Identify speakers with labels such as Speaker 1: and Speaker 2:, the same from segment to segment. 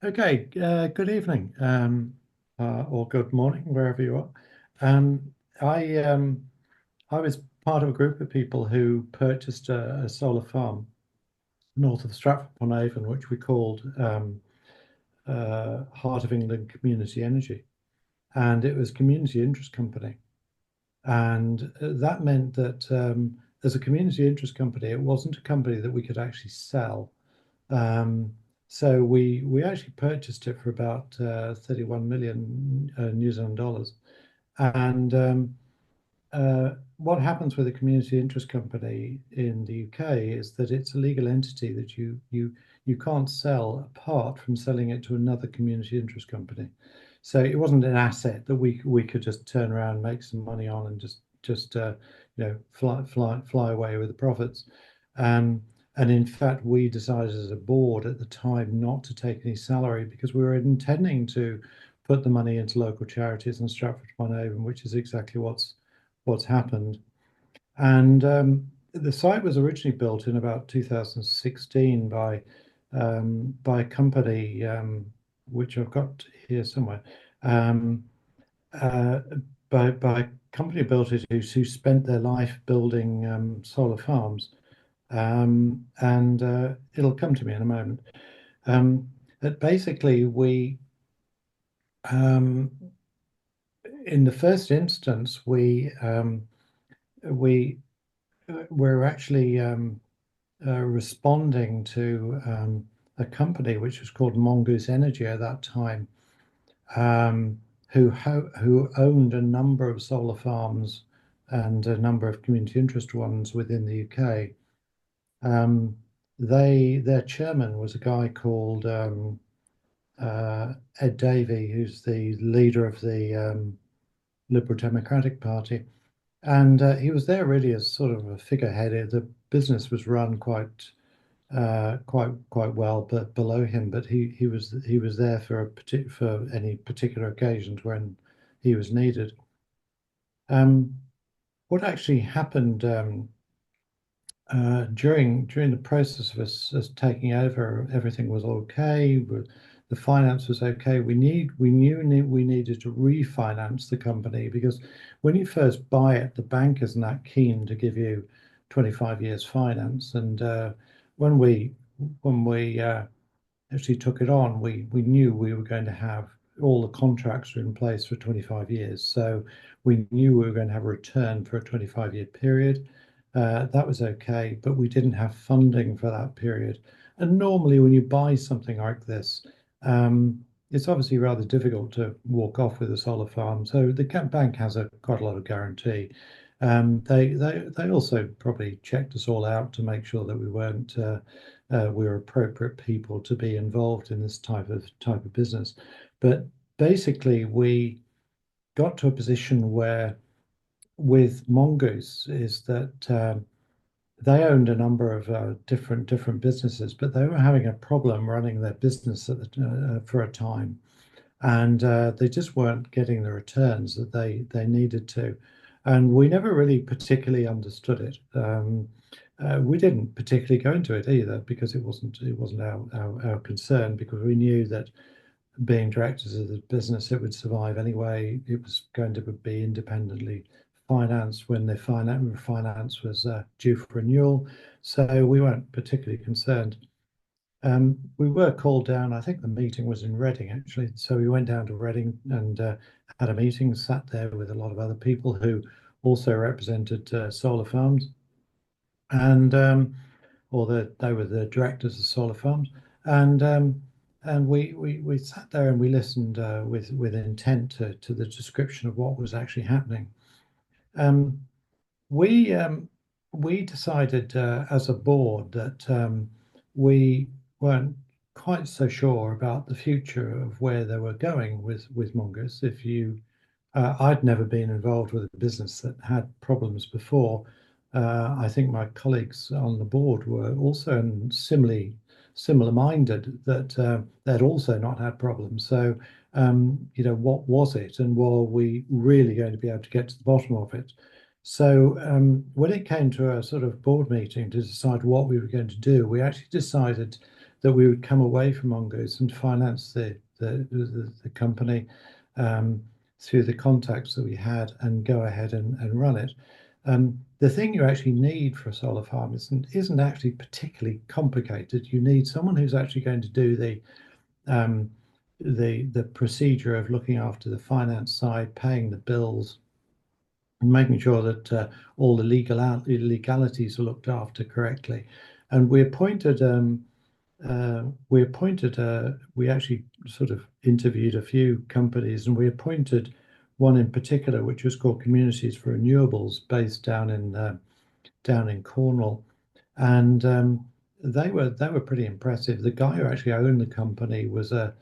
Speaker 1: Okay, good evening, or good morning, wherever you are. Um, I um, I was part of a group of people who purchased a solar farm north of Stratford Upon Avon, which we called Heart of England Community Energy, and it was a community interest company, and that meant that as a community interest company, it wasn't a company that we could actually sell. Um, so we actually purchased it for about 31 million New Zealand dollars. And what happens with a community interest company in the UK is that it's a legal entity that you can't sell apart from selling it to another community interest company. So it wasn't an asset that we could just turn around, make some money on, and just fly away with the profits. Um, and in fact, we decided as a board at the time not to take any salary because we were intending to put the money into local charities in Stratford upon Avon, which is exactly what's happened. And the site was originally built in about 2016 by a company which I've got here somewhere. Um, uh, by a company built it who spent their life building solar farms, and it'll come to me in a moment. But basically, um, in the first instance, we were actually responding to a company which was called Mongoose Energy at that time, who owned a number of solar farms and a number of community interest ones within the UK. Um, their chairman was a guy called Ed Davey, who's the leader of the Liberal Democratic Party. And he was there really as sort of a figurehead. The business was run quite well, but below him. But he was there for any particular occasions when he was needed. Um, what actually happened during the process of us taking over, everything was okay. The finance was okay. We needed to refinance the company because when you first buy it, the bank isn't that keen to give you 25 years finance. And when we when we actually took it on, we knew we were going to have all the contracts were in place for 25 years. So we knew we were going to have a return for a 25-year period. That was okay, but we didn't have funding for that period. And normally, when you buy something like this, it's obviously rather difficult to walk off with a solar farm. So the bank has quite a lot of guarantee. They also probably checked us all out to make sure that we were appropriate people to be involved in this type of business. But basically, we got to a position where with Mongoose is that they owned a number of different businesses, but they were having a problem running their business for a time, and they just weren't getting the returns that they needed to. And we never really particularly understood it. We didn't particularly go into it either because it wasn't our concern because we knew that being directors of the business, it would survive anyway. It was going to be independently financed when the finance was due for renewal. So we weren't particularly concerned. We were called down. I think the meeting was in Reading, actually. So we went down to Reading and had a meeting, sat there with a lot of other people who also represented solar farms, and they were the directors of solar farms, and we sat there and we listened with intent to the description of what was actually happening. Um, we um, we decided as a board that we weren't quite so sure about the future of where they were going with Mongoose. I'd never been involved with a business that had problems before. I think my colleagues on the board were also similar minded that they'd also not had problems. So, what was it, and were we really going to be able to get to the bottom of it? So, when it came to a sort of board meeting to decide what we were going to do, we actually decided that we would come away from Mongoose and finance the company um, through the contacts that we had and go ahead and run it. The thing you actually need for a solar farm isn't actually particularly complicated. You need someone who's actually going to do um, the procedure of looking after the finance side, paying the bills, and making sure that all the legalities are looked after correctly. And we actually sort of interviewed a few companies, and we appointed one in particular, which was called Communities for Renewables, based down in Cornwall, and they were pretty impressive. The guy who actually owned the company was a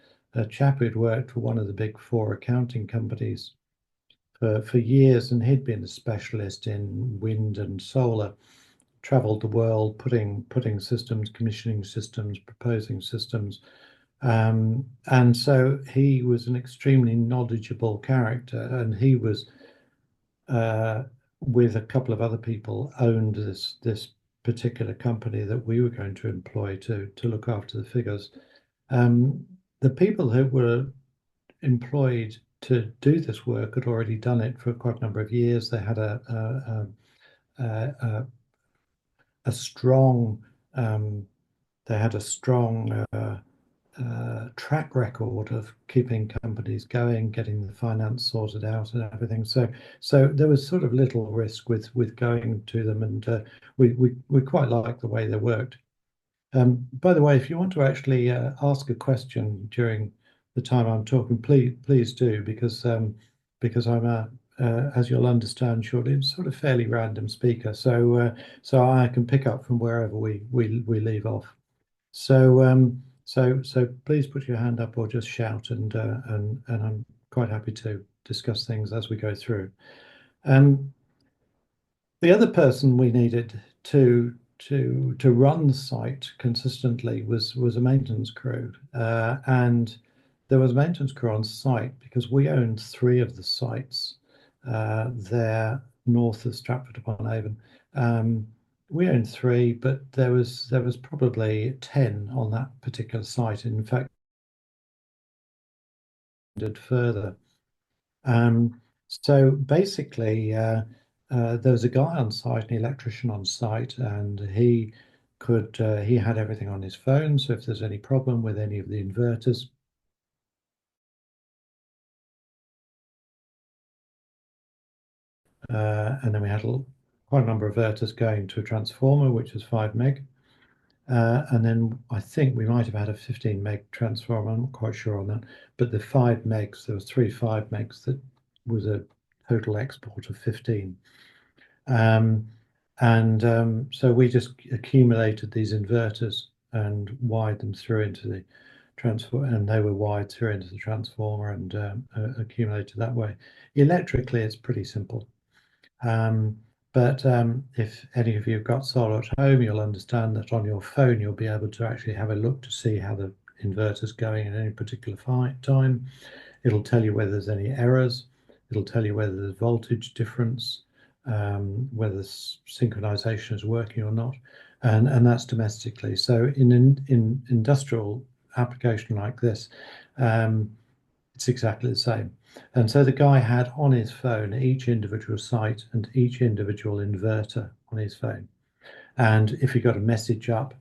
Speaker 1: chap who'd worked for one of the big four accounting companies for years, and he'd been a specialist in wind and solar, traveled the world, putting systems, commissioning systems, proposing systems. And so he was an extremely knowledgeable character, and he was uh, with a couple of other people owned this particular company that we were going to employ to look after the figures. The people who were employed to do this work had already done it for quite a number of years. They had a strong um, they had a strong track record of keeping companies going, getting the finance sorted out, and everything. So there was sort of little risk with going to them, and we quite liked the way they worked. By the way, if you want to actually ask a question during the time I'm talking, please do, because I'm as you'll understand shortly, I'm sort of fairly random speaker, so I can pick up from wherever we leave off. So please put your hand up or just shout, and I'm quite happy to discuss things as we go through. Um, the other person we needed to run the site consistently was a maintenance crew, and there was a maintenance crew on site because we owned three of the sites there north of Stratford Upon Avon. We owned three, but there was probably 10 on that particular site. In fact, did further. So basically, there was a guy on site, an electrician on site, and he had everything on his phone. So if there's any problem with any of the inverters, and then we had quite a number of inverters going to a transformer, which was 5 meg. And then I think we might have had a 15 meg transformer. I'm not quite sure on that, but the 5 megs, there was three 5 megs that was a total export of 15. Um, and so we just accumulated these inverters and wired them through into the transformer, and they were wired through into the transformer and accumulated that way. Electrically, it's pretty simple. Um, but if any of you have got solar at home, you'll understand that on your phone, you'll be able to actually have a look to see how the inverter's going at any particular time. It'll tell you whether there's any errors. It'll tell you whether there's voltage difference, whether synchronization is working or not, and that's domestically. So in industrial application like this, um, it's exactly the same. And so the guy had on his phone each individual site and each individual inverter on his phone. And if he got a message up,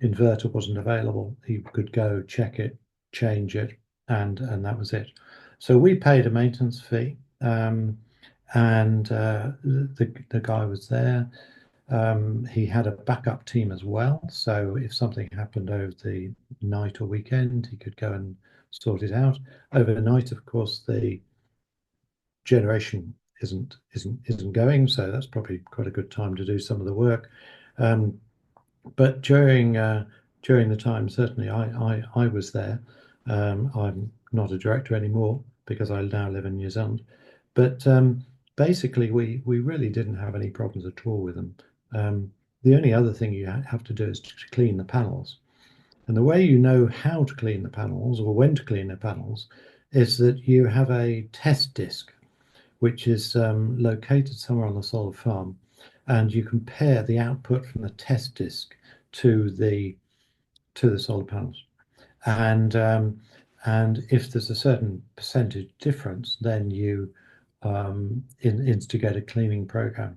Speaker 1: inverter wasn't available, he could go check it, change it, and that was it. So we paid a maintenance fee, and the guy was there. He had a backup team as well, so if something happened over the night or weekend, he could go and sort it out. Overnight, of course, the generation isn't going, so that's probably quite a good time to do some of the work. Um, but during the time, certainly I was there. I'm not a director anymore because I now live in New Zealand. But basically, we really didn't have any problems at all with them. The only other thing you have to do is to clean the panels. And the way you know how to clean the panels or when to clean the panels is that you have a test disk, which is located somewhere on the solar farm, and you compare the output from the test disk to the to the solar panels. And if there's a certain percentage difference, then you instigate a cleaning program.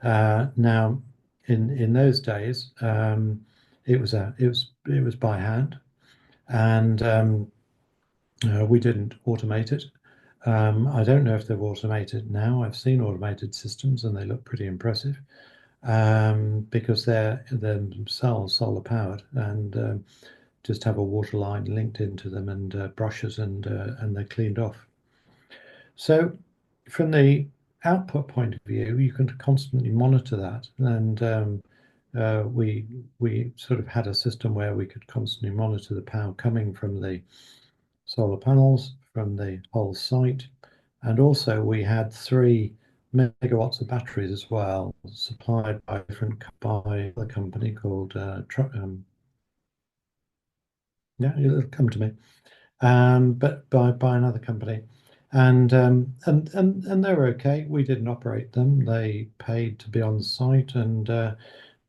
Speaker 1: Now, in those days, it was by hand, and we didn't automate it. I don't know if they've automated now. I've seen automated systems, and they look pretty impressive because they're themselves solar powered and just have a water line linked into them and brushes, and they're cleaned off. So from the output point of view, you can constantly monitor that. And we sort of had a system where we could constantly monitor the power coming from the solar panels, from the whole site. And also we had 3 megawatts of batteries as well, supplied by a company called yeah, it'll come to me. But by another company, and they were okay. We didn't operate them. They paid to be on the site, and the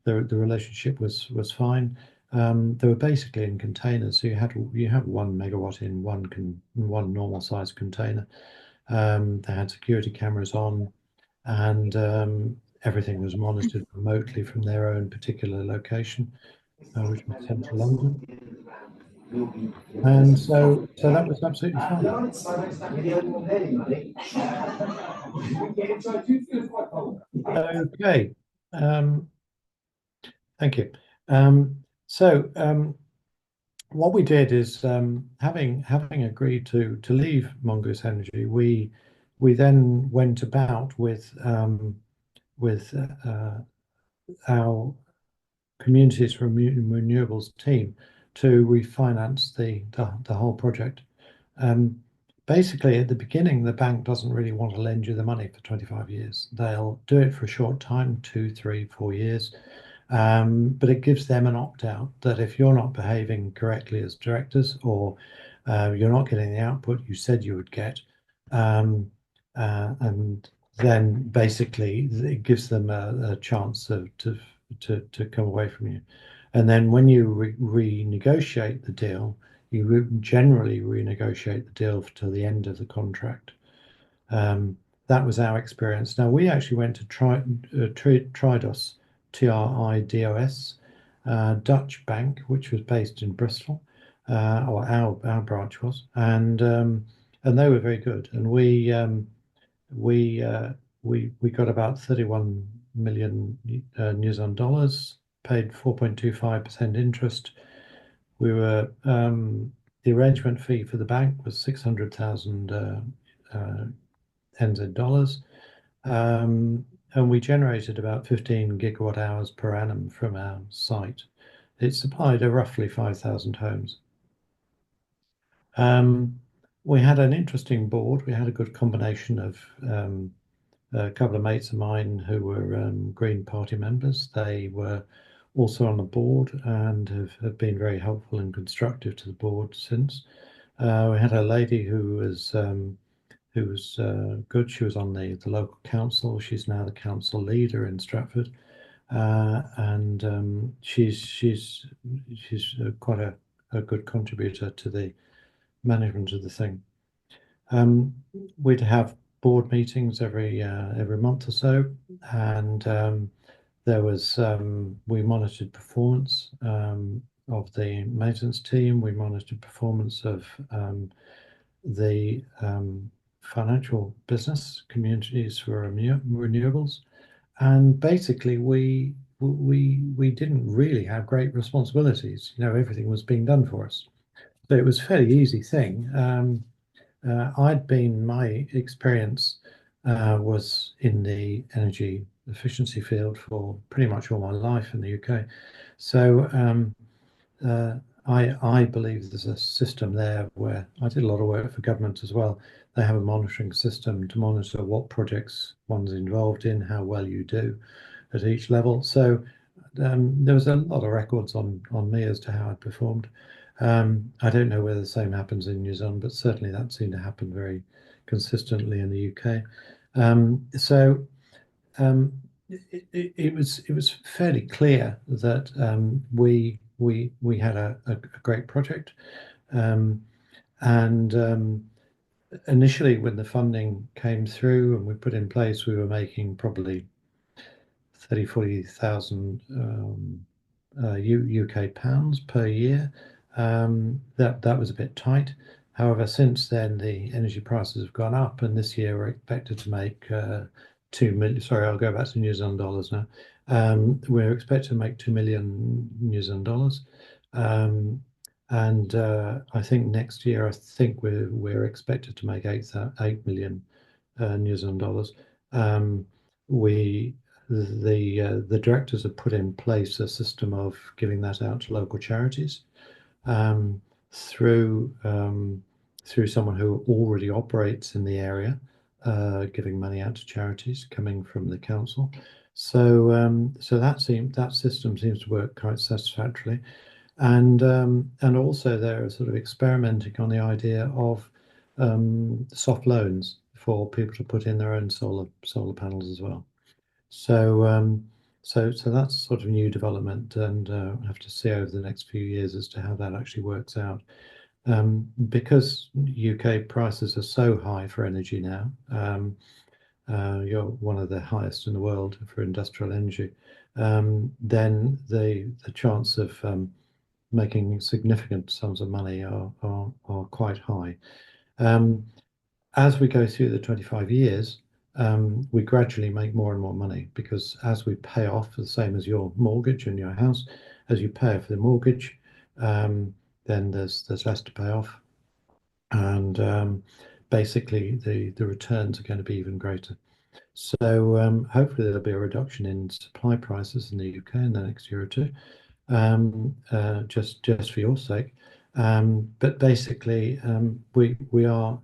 Speaker 1: relationship was fine. They were basically in containers, so you have 1 megawatt in one normal size container. They had security cameras on, and everything was monitored remotely from their own particular location, which was central London. And so that was absolutely fine. Okay. Thank you. So what we did is, having agreed to leave Mongoose Energy, we then went about with our communities renewables team to refinance the whole project. Basically, at the beginning, the bank doesn't really want to lend you the money for 25 years. They'll do it for a short time, 2, 3, 4 years. But it gives them an opt-out that if you're not behaving correctly as directors, or you're not getting the output you said you would get, and then basically it gives them a chance to come away from you. And then when you renegotiate the deal, you generally renegotiate the deal till the end of the contract. That was our experience. Now, we actually went to Tridos, TRIDOS, Dutch bank, which was based in Bristol, or our branch was, and they were very good. And we got about 31 million New Zealand dollars, paid 4.25% interest. We were the arrangement fee for the bank was 600,000 NZ dollars, and we generated about 15 gigawatt hours per annum from our site. It supplied roughly 5,000 homes. We had an interesting board. We had a good combination of a couple of mates of mine who were Green Party members. They were also on the board and have been very helpful and constructive to the board since. We had a lady who was good. She was on the local council. She's now the council leader in Stratford, and she's quite a good contributor to the management of the thing. We'd have board meetings every month or so, and there was we monitored performance of the maintenance team. We monitored performance of the financial business communities for renewables, and basically we didn't really have great responsibilities. Everything was being done for us, so it was a fairly easy thing. My experience was in the energy efficiency field for pretty much all my life in the UK. So I believe there's a system there where I did a lot of work for government as well. They have a monitoring system to monitor what projects one's involved in, how well you do at each level. So there was a lot of records on me as to how I performed. I don't know whether the same happens in New Zealand, but certainly that seemed to happen very consistently in the UK. It was fairly clear that we had a great project, um, and initially when the funding came through and we put in place, we were making probably 40,000 UK pounds per year. That was a bit tight. However, since then the energy prices have gone up, and this year we're expected to make 2 million. Sorry, I'll go back to New Zealand dollars now. We're expected to make 2 million New Zealand dollars, um, and I think next year I think we're expected to make 8 million New Zealand dollars. Um, we the directors have put in place a system of giving that out to local charities, um, through through someone who already operates in the area, giving money out to charities coming from the council. So that system seems to work quite satisfactorily, and also they're sort of experimenting on the idea of soft loans for people to put in their own solar panels as well. So, so that's sort of new development, and we'll have to see over the next few years as to how that actually works out. Because UK prices are so high for energy now, you're one of the highest in the world for industrial energy, then the chance of making significant sums of money are quite high. Um, as we go through the 25 years, we gradually make more and more money because as we pay off, the same as your mortgage and your house, as you pay off the mortgage, then there's less to pay off, and basically the returns are going to be even greater. So hopefully there'll be a reduction in supply prices in the UK in the next year or two, just for your sake. But basically, we are,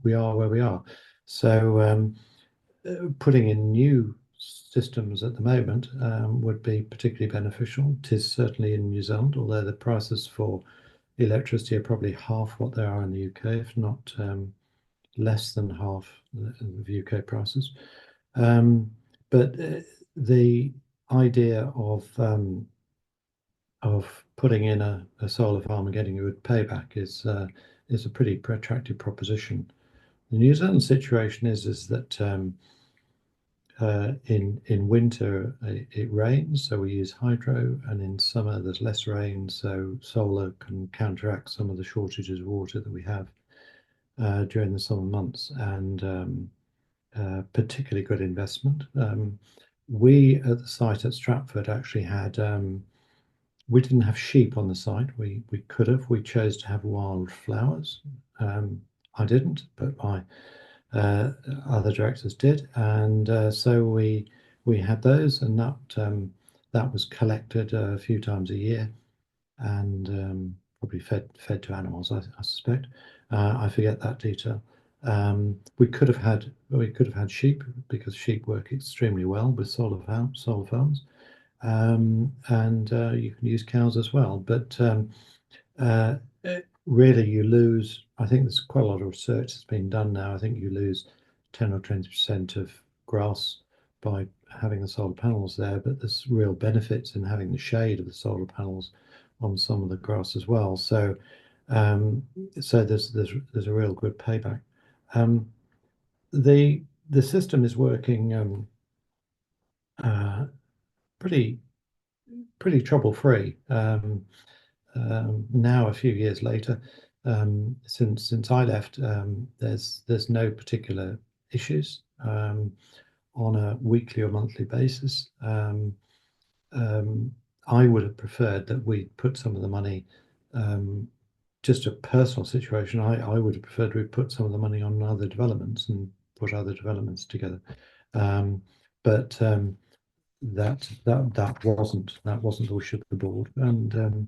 Speaker 1: we are where we are. So putting in new systems at the moment would be particularly beneficial. It is certainly in New Zealand, although the prices for electricity are probably half what they are in the UK, if not less than half the UK prices. But the idea of putting in a solar farm and getting a good payback is a pretty attractive proposition. The New Zealand situation is that in winter it rains, so we use hydro, and in summer there's less rain, so solar can counteract some of the shortages of water that we have during the summer months, and particularly good investment. We at the site at Stratford actually had we didn't have sheep on the site. We could have. We chose to have wildflowers. I didn't, but my uh, other directors did, and so we had those, and that was collected a few times a year, and probably fed to animals, I suspect. I forget that detail. We could have had sheep because sheep work extremely well with solar farms, and you can use cows as well. But uh, really, you lose. I think there's quite a lot of research that's been done now. I think you lose 10 or 20% of grass by having the solar panels there, but there's real benefits in having the shade of the solar panels on some of the grass as well. Um, so there's a real good payback. Um, the system is working uh, pretty trouble free. Now, a few years later, since I left, there's no particular issues on a weekly or monthly basis. Um, I would have preferred that we put some of the money, um, just a personal situation. I would have preferred we put some of the money on other developments and put other developments together. Um, but that wasn't the wish of the board, and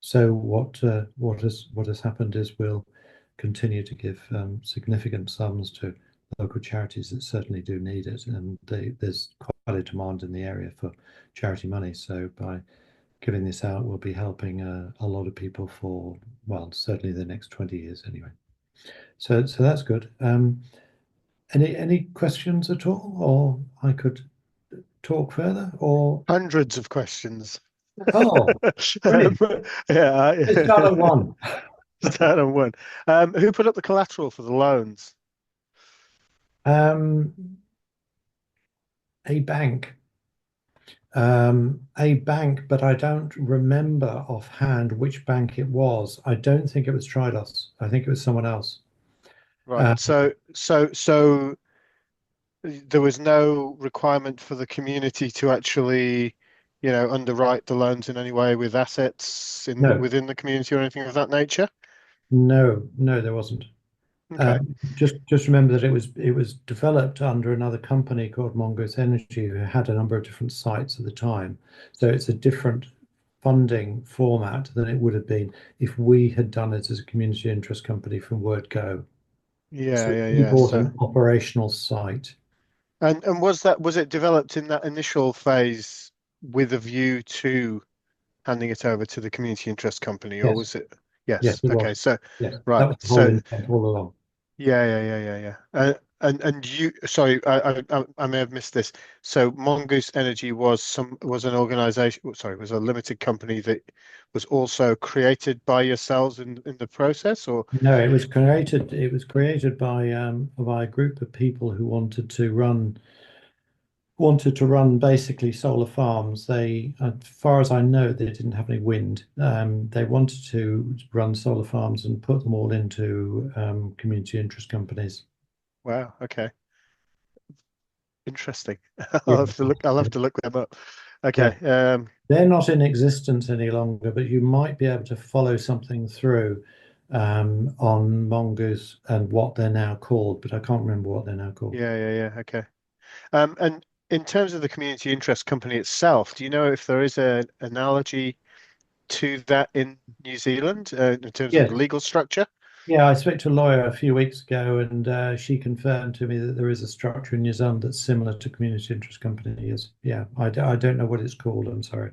Speaker 1: so what has happened is we'll continue to give significant sums to local charities that certainly do need it, and there's quite a demand in the area for charity money. So by giving this out, we'll be helping a lot of people for, well, certainly the next 20 years anyway. So that's good. Any questions at all, or I could talk further, or
Speaker 2: Hundreds of questions.
Speaker 1: Oh, brilliant.
Speaker 2: Yeah,
Speaker 1: It's not a one.
Speaker 2: start on one. Who put up the collateral for the loans?
Speaker 1: Um, a bank. A bank, but I don't remember offhand which bank it was. I don't think it was Tridos. I think it was someone else.
Speaker 2: Right.
Speaker 1: Uh,
Speaker 2: So there was no requirement for the community to actually, underwrite the loans in any way with assets
Speaker 1: no,
Speaker 2: within the community or anything of that nature.
Speaker 1: no, there wasn't.
Speaker 2: Okay.
Speaker 1: Just remember that it was developed under another company called Mongoose Energy, who had a number of different sites at the time. So it's a different funding format than it would have been if we had done it as a community interest company from word go.
Speaker 2: Yeah,
Speaker 1: So
Speaker 2: yeah,
Speaker 1: we
Speaker 2: yeah.
Speaker 1: bought
Speaker 2: So
Speaker 1: an operational site.
Speaker 2: and was it developed in that initial phase with a view to handing it over to the community interest company, or
Speaker 1: Yes,
Speaker 2: was it?
Speaker 1: yes,
Speaker 2: Yes.
Speaker 1: it was.
Speaker 2: Okay. So
Speaker 1: Yes, that
Speaker 2: right.
Speaker 1: was the whole
Speaker 2: So
Speaker 1: intent all along.
Speaker 2: yeah, yeah, yeah, yeah, yeah. And you, sorry, I may have missed this. So Mongoose Energy was an organization, sorry, was a limited company that was also created by yourselves in the process, or
Speaker 1: No, it was created. It was created by a group of people who wanted to run basically solar farms. They, as far as I know, they didn't have any wind. They wanted to run solar farms and put them all into community interest companies.
Speaker 2: wow, okay, interesting.
Speaker 1: Yeah,
Speaker 2: I'll
Speaker 1: yeah,
Speaker 2: have to look them up.
Speaker 1: yeah.
Speaker 2: Okay.
Speaker 1: They're not in existence any longer, but you might be able to follow something through on Mongoose and what they're now called, but I can't remember what they're now called.
Speaker 2: Yeah, yeah, yeah. Okay. And in terms of the community interest company itself, do you know if there is an analogy to that in New Zealand, in terms of the
Speaker 1: Yes.
Speaker 2: legal structure?
Speaker 1: Yeah, I spoke to a lawyer a few weeks ago, and she confirmed to me that there is a structure in New Zealand that's similar to community interest company. Yes, yeah, I don't know what it's called. I'm sorry.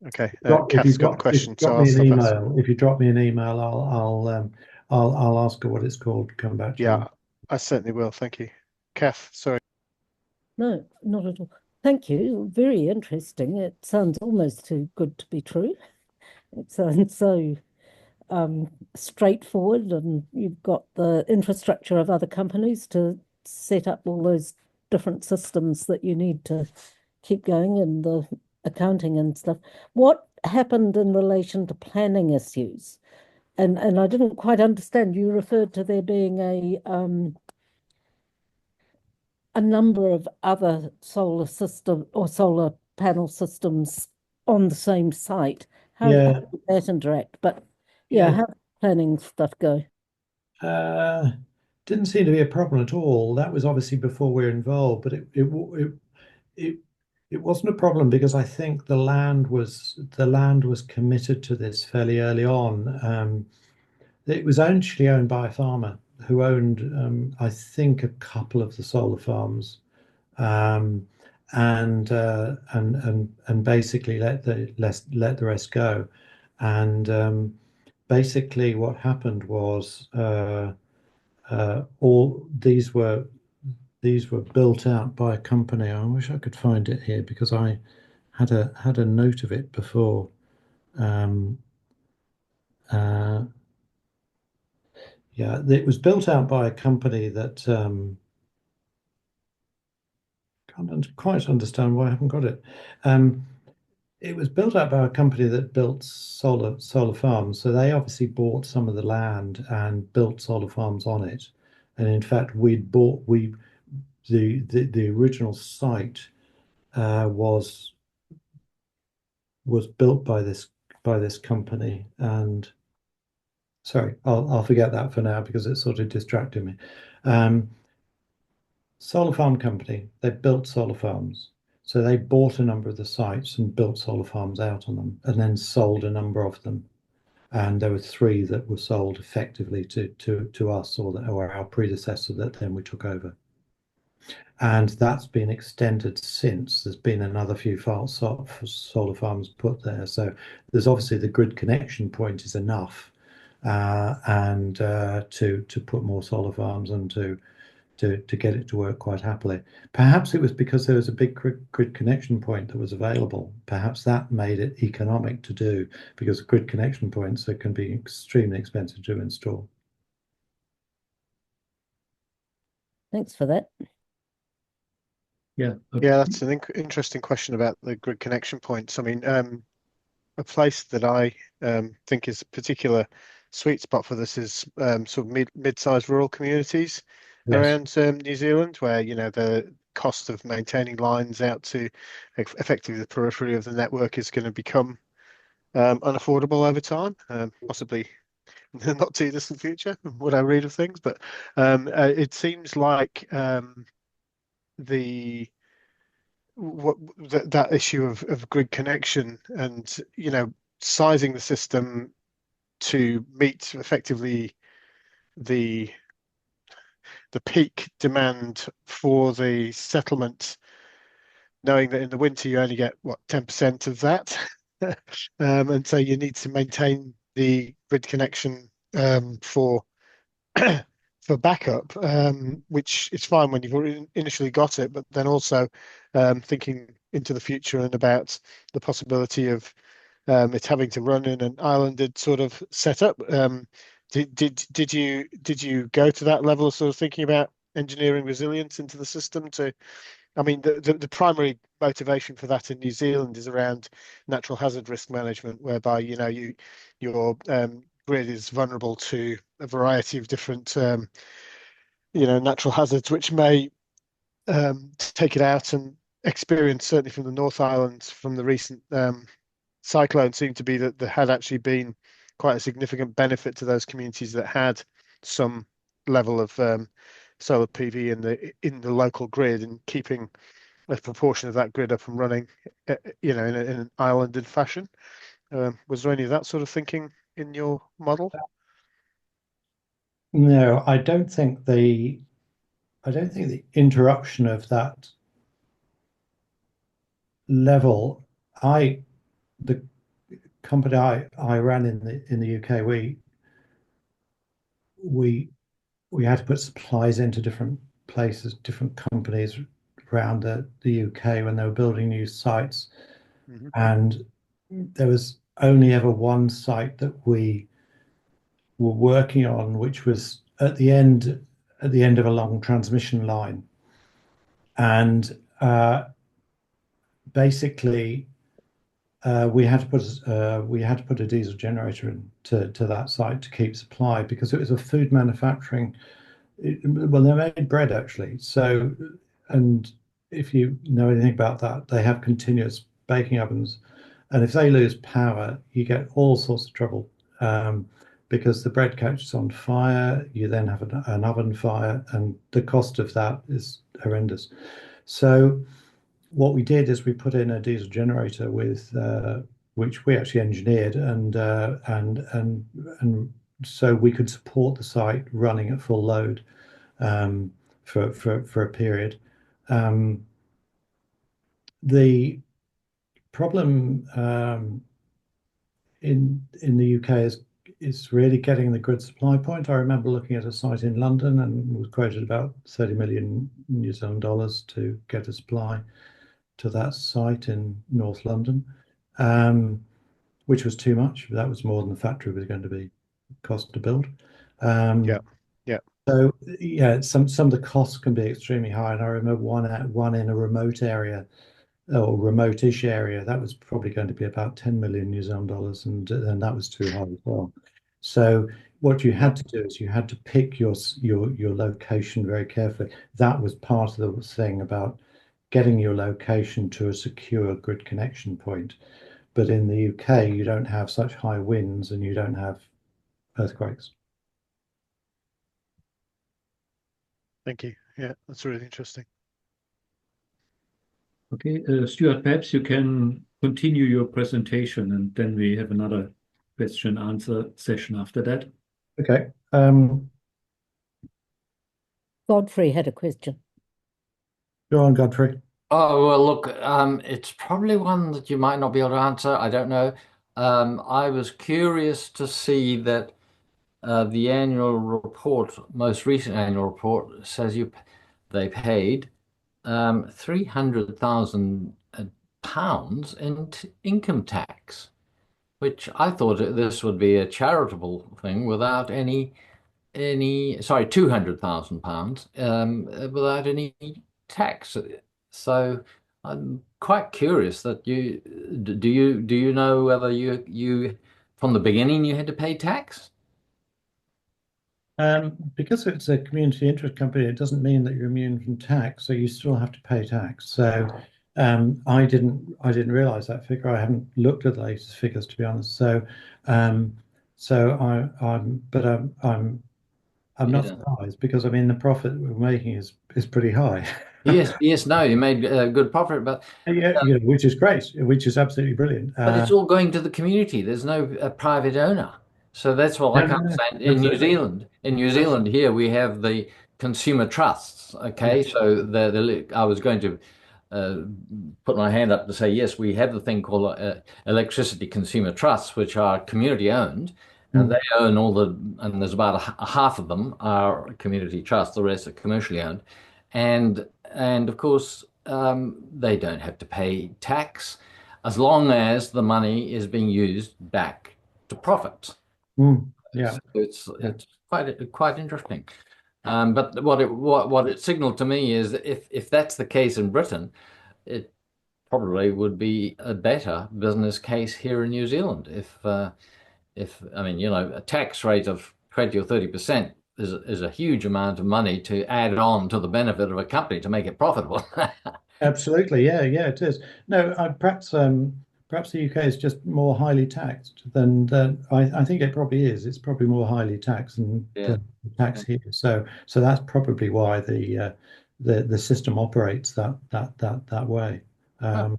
Speaker 2: Okay.
Speaker 1: If you
Speaker 2: Kath's got the
Speaker 1: drop if you
Speaker 2: question, so
Speaker 1: drop
Speaker 2: I'll
Speaker 1: me an
Speaker 2: stop asking.
Speaker 1: email, if you drop me an email, I'll ask her what it's called. Come back to you.
Speaker 2: Yeah, I certainly will. Thank you. Kath, sorry.
Speaker 3: No, not at all. Thank you. Very interesting. It sounds almost too good to be true. It sounds so straightforward, and you've got the infrastructure of other companies to set up all those different systems that you need to keep going and the accounting and stuff. What happened in relation to planning issues? And I didn't quite understand. You referred to there being a number of other solar system or solar panel systems on the same site. How
Speaker 1: Yeah,
Speaker 3: did that interact? But yeah,
Speaker 1: yeah.
Speaker 3: how did planning stuff go?
Speaker 1: Uh, didn't seem to be a problem at all. That was obviously before we were involved, but it it wasn't a problem because I think the land was committed to this fairly early on. It was actually owned by a farmer who owned, I think, a couple of the solar farms, um, and basically let the rest go. And basically, what happened was all these were built out by a company. I wish I could find it here because I had a note of it before. Um, uh, yeah, it was built out by a company that can't quite understand why I haven't got it. Um, it was built out by a company that built solar farms. So they obviously bought some of the land and built solar farms on it. And in fact, we the original site was built by this company. And sorry, I'll forget that for now because it's sort of distracting me. Um, Solar farm company, they built solar farms. So they bought a number of the sites and built solar farms out on them and then sold a number of them. And there were three that were sold effectively to us or our predecessor that then we took over. And that's been extended since. There's been another few solar farms put there. So there's obviously the grid connection point is enough, and to put more solar farms and to get it to work quite happily. Perhaps it was because there was a big grid connection point that was available. Perhaps that made it economic to do, because grid connection points that can be extremely expensive to install.
Speaker 3: Thanks for that.
Speaker 4: Yeah.
Speaker 2: Yeah, that's an interesting question about the grid connection points. I mean, a place that I think is a particular sweet spot for this is sort of mid-sized rural communities around New Zealand, where the cost of maintaining lines out to effectively the periphery of the network is going to become unaffordable over time, possibly in the not too distant future, what I read of things. But it seems like that issue of grid connection and sizing the system to meet effectively the peak demand for the settlement, knowing that in the winter you only get 10% of that, and so you need to maintain the grid connection for for backup, which is fine when you've initially got it, but then also thinking into the future and about the possibility of it having to run in an islanded sort of setup. Did you go to that level of sort of thinking about engineering resilience into the system to? I mean, the primary motivation for that in New Zealand is around natural hazard risk management, whereby your grid is vulnerable to a variety of different natural hazards, which may take it out. And experience, certainly from the North Island, from the recent cyclone, seemed to be that there had actually been quite a significant benefit to those communities that had some level of solar PV in the local grid, and keeping a proportion of that grid up and running, in an islanded fashion. Was there any of that sort of thinking in your model?
Speaker 1: No, I don't think the interruption of that level. The company I ran in the UK, we had to put supplies into different places, different companies around the UK when they were building new sites.
Speaker 2: Mm-hmm.
Speaker 1: And there was only ever one site that we were working on, which was at the end of a long transmission line. And basically, we had to put a diesel generator to that site to keep supply, because it was a food manufacturing. Well, they made bread actually. So, and if you know anything about that, they have continuous baking ovens, and if they lose power, you get all sorts of trouble, because the bread catches on fire. You then have an oven fire, and the cost of that is horrendous. So what we did is we put in a diesel generator with which we actually engineered, and so we could support the site running at full load for a period. The problem in the UK is really getting the grid supply point. I remember looking at a site in London and was quoted about 30 million New Zealand dollars to get a supply to that site in North London, which was too much. That was more than the factory was going to be cost to build.
Speaker 2: Yeah.
Speaker 1: So yeah, some of the costs can be extremely high. And I remember one in a remote area, or remote-ish area, that was probably going to be about 10 million New Zealand dollars, and that was too high as well. So what you had to do is you had to pick your location very carefully. That was part of the thing about getting your location to a secure grid connection point. But in the UK, you don't have such high winds and you don't have earthquakes.
Speaker 2: Thank you. Yeah, that's really interesting.
Speaker 4: Okay, Stuart, perhaps you can continue your presentation, and then we have another question answer session after that.
Speaker 1: Okay.
Speaker 3: Godfrey had a question.
Speaker 1: Go on, Godfrey.
Speaker 5: Oh, well, look, it's probably one that you might not be able to answer. I don't know. I was curious to see that the annual report, most recent annual report, says they paid 300,000 pounds in income tax, which I thought this would be a charitable thing without sorry, 200,000 pounds without any tax. So I'm quite curious that do you know whether you from the beginning you had to pay tax?
Speaker 1: Because it's a community interest company, it doesn't mean that you're immune from tax, so you still have to pay tax. So I didn't realize that figure. I haven't looked at the latest figures, to be honest. I'm not
Speaker 5: Yeah.
Speaker 1: surprised because I mean the profit we're making is pretty high.
Speaker 5: Yes, no, you made a good profit,
Speaker 1: Yeah, which is great, which is absolutely brilliant.
Speaker 5: but it's all going to the community. There's no private owner. So that's what I
Speaker 1: No,
Speaker 5: can't
Speaker 1: no,
Speaker 5: understand.
Speaker 1: absolutely.
Speaker 5: In New Zealand here we have the consumer trusts. Okay,
Speaker 1: Yeah.
Speaker 5: so I was going to uh, put my hand up to say yes, we have the thing called electricity consumer trusts, which are community owned, and
Speaker 1: Mm.
Speaker 5: they own and there's about a half of them are community trusts, the rest are commercially owned, and of course they don't have to pay tax as long as the money is being used back to profit.
Speaker 1: Mm. Yeah.
Speaker 5: So
Speaker 1: Yeah.
Speaker 5: it's quite interesting. But what it signaled to me is that if that's the case in Britain, it probably would be a better business case here in New Zealand. If I mean, a tax rate of 20 or 30% is a huge amount of money to add on to the benefit of a company to make it profitable.
Speaker 1: Absolutely, yeah, yeah, it is. No, perhaps the UK is just more highly taxed than I think it probably is. It's probably more highly taxed than
Speaker 5: Yeah.
Speaker 1: the tax here. So that's probably why the system operates that way.
Speaker 5: Huh.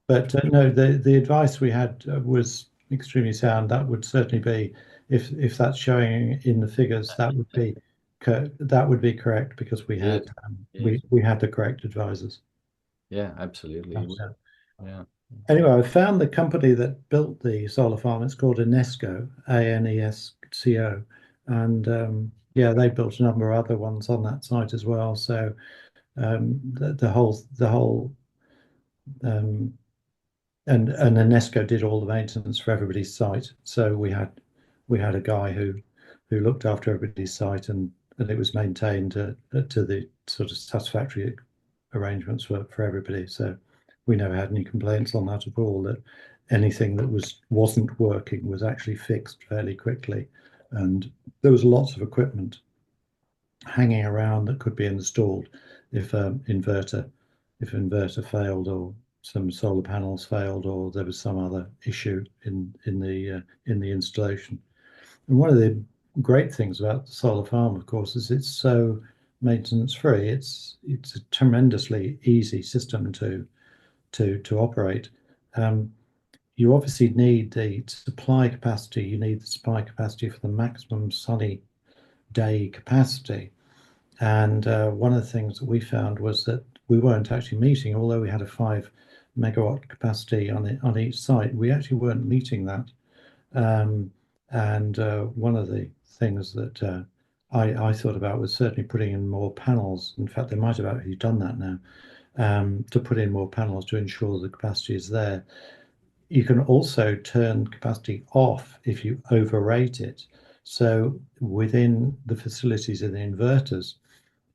Speaker 1: But no, the advice we had was extremely sound. That would certainly be if that's showing in the figures, that would be correct because we
Speaker 5: Yes.
Speaker 1: had
Speaker 5: Yes.
Speaker 1: we had the correct advisors.
Speaker 5: Yeah, absolutely. Yeah.
Speaker 1: Anyway, I found the company that built the solar farm. It's called Anesco, Anesco, and yeah, they built a number of other ones on that site as well. So the whole um, and Anesco did all the maintenance for everybody's site. So we had a guy who looked after everybody's site, and it was maintained to the sort of satisfactory arrangements for everybody. So we never had any complaints on that at all. That anything that wasn't working was actually fixed fairly quickly, and there was lots of equipment hanging around that could be installed if inverter failed or some solar panels failed or there was some other issue in the installation. And one of the great things about the solar farm, of course, is it's so maintenance free. It's a tremendously easy system to operate. You obviously need the supply capacity. You need the supply capacity for the maximum sunny day capacity. And one of the things that we found was that we weren't actually meeting, although we had a 5 megawatt capacity on each site, we actually weren't meeting that. And one of the things that I thought about was certainly putting in more panels. In fact, they might have actually done that now, to put in more panels to ensure the capacity is there. You can also turn capacity off if you overrate it. So within the facilities in the inverters,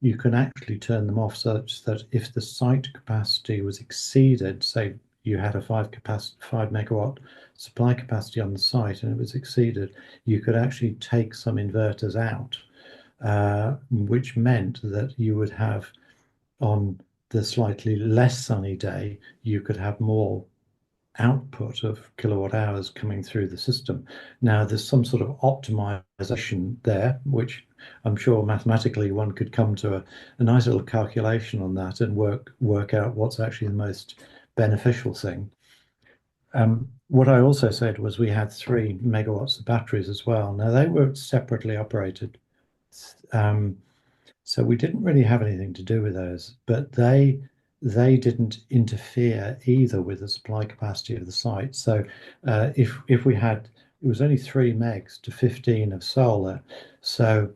Speaker 1: you can actually turn them off such that if the site capacity was exceeded, say you had a 5 megawatt supply capacity on the site and it was exceeded, you could actually take some inverters out, which meant that you would have on the slightly less sunny day, you could have more output of kilowatt hours coming through the system. Now, there's some sort of optimization there, which I'm sure mathematically one could come to a nice little calculation on that and work out what's actually the most beneficial thing. What I also said was we had 3 megawatts of batteries as well. Now, they were separately operated. Um, so we didn't really have anything to do with those, but they didn't interfere either with the supply capacity of the site. So if we had it was only 3 megs to 15 of solar. So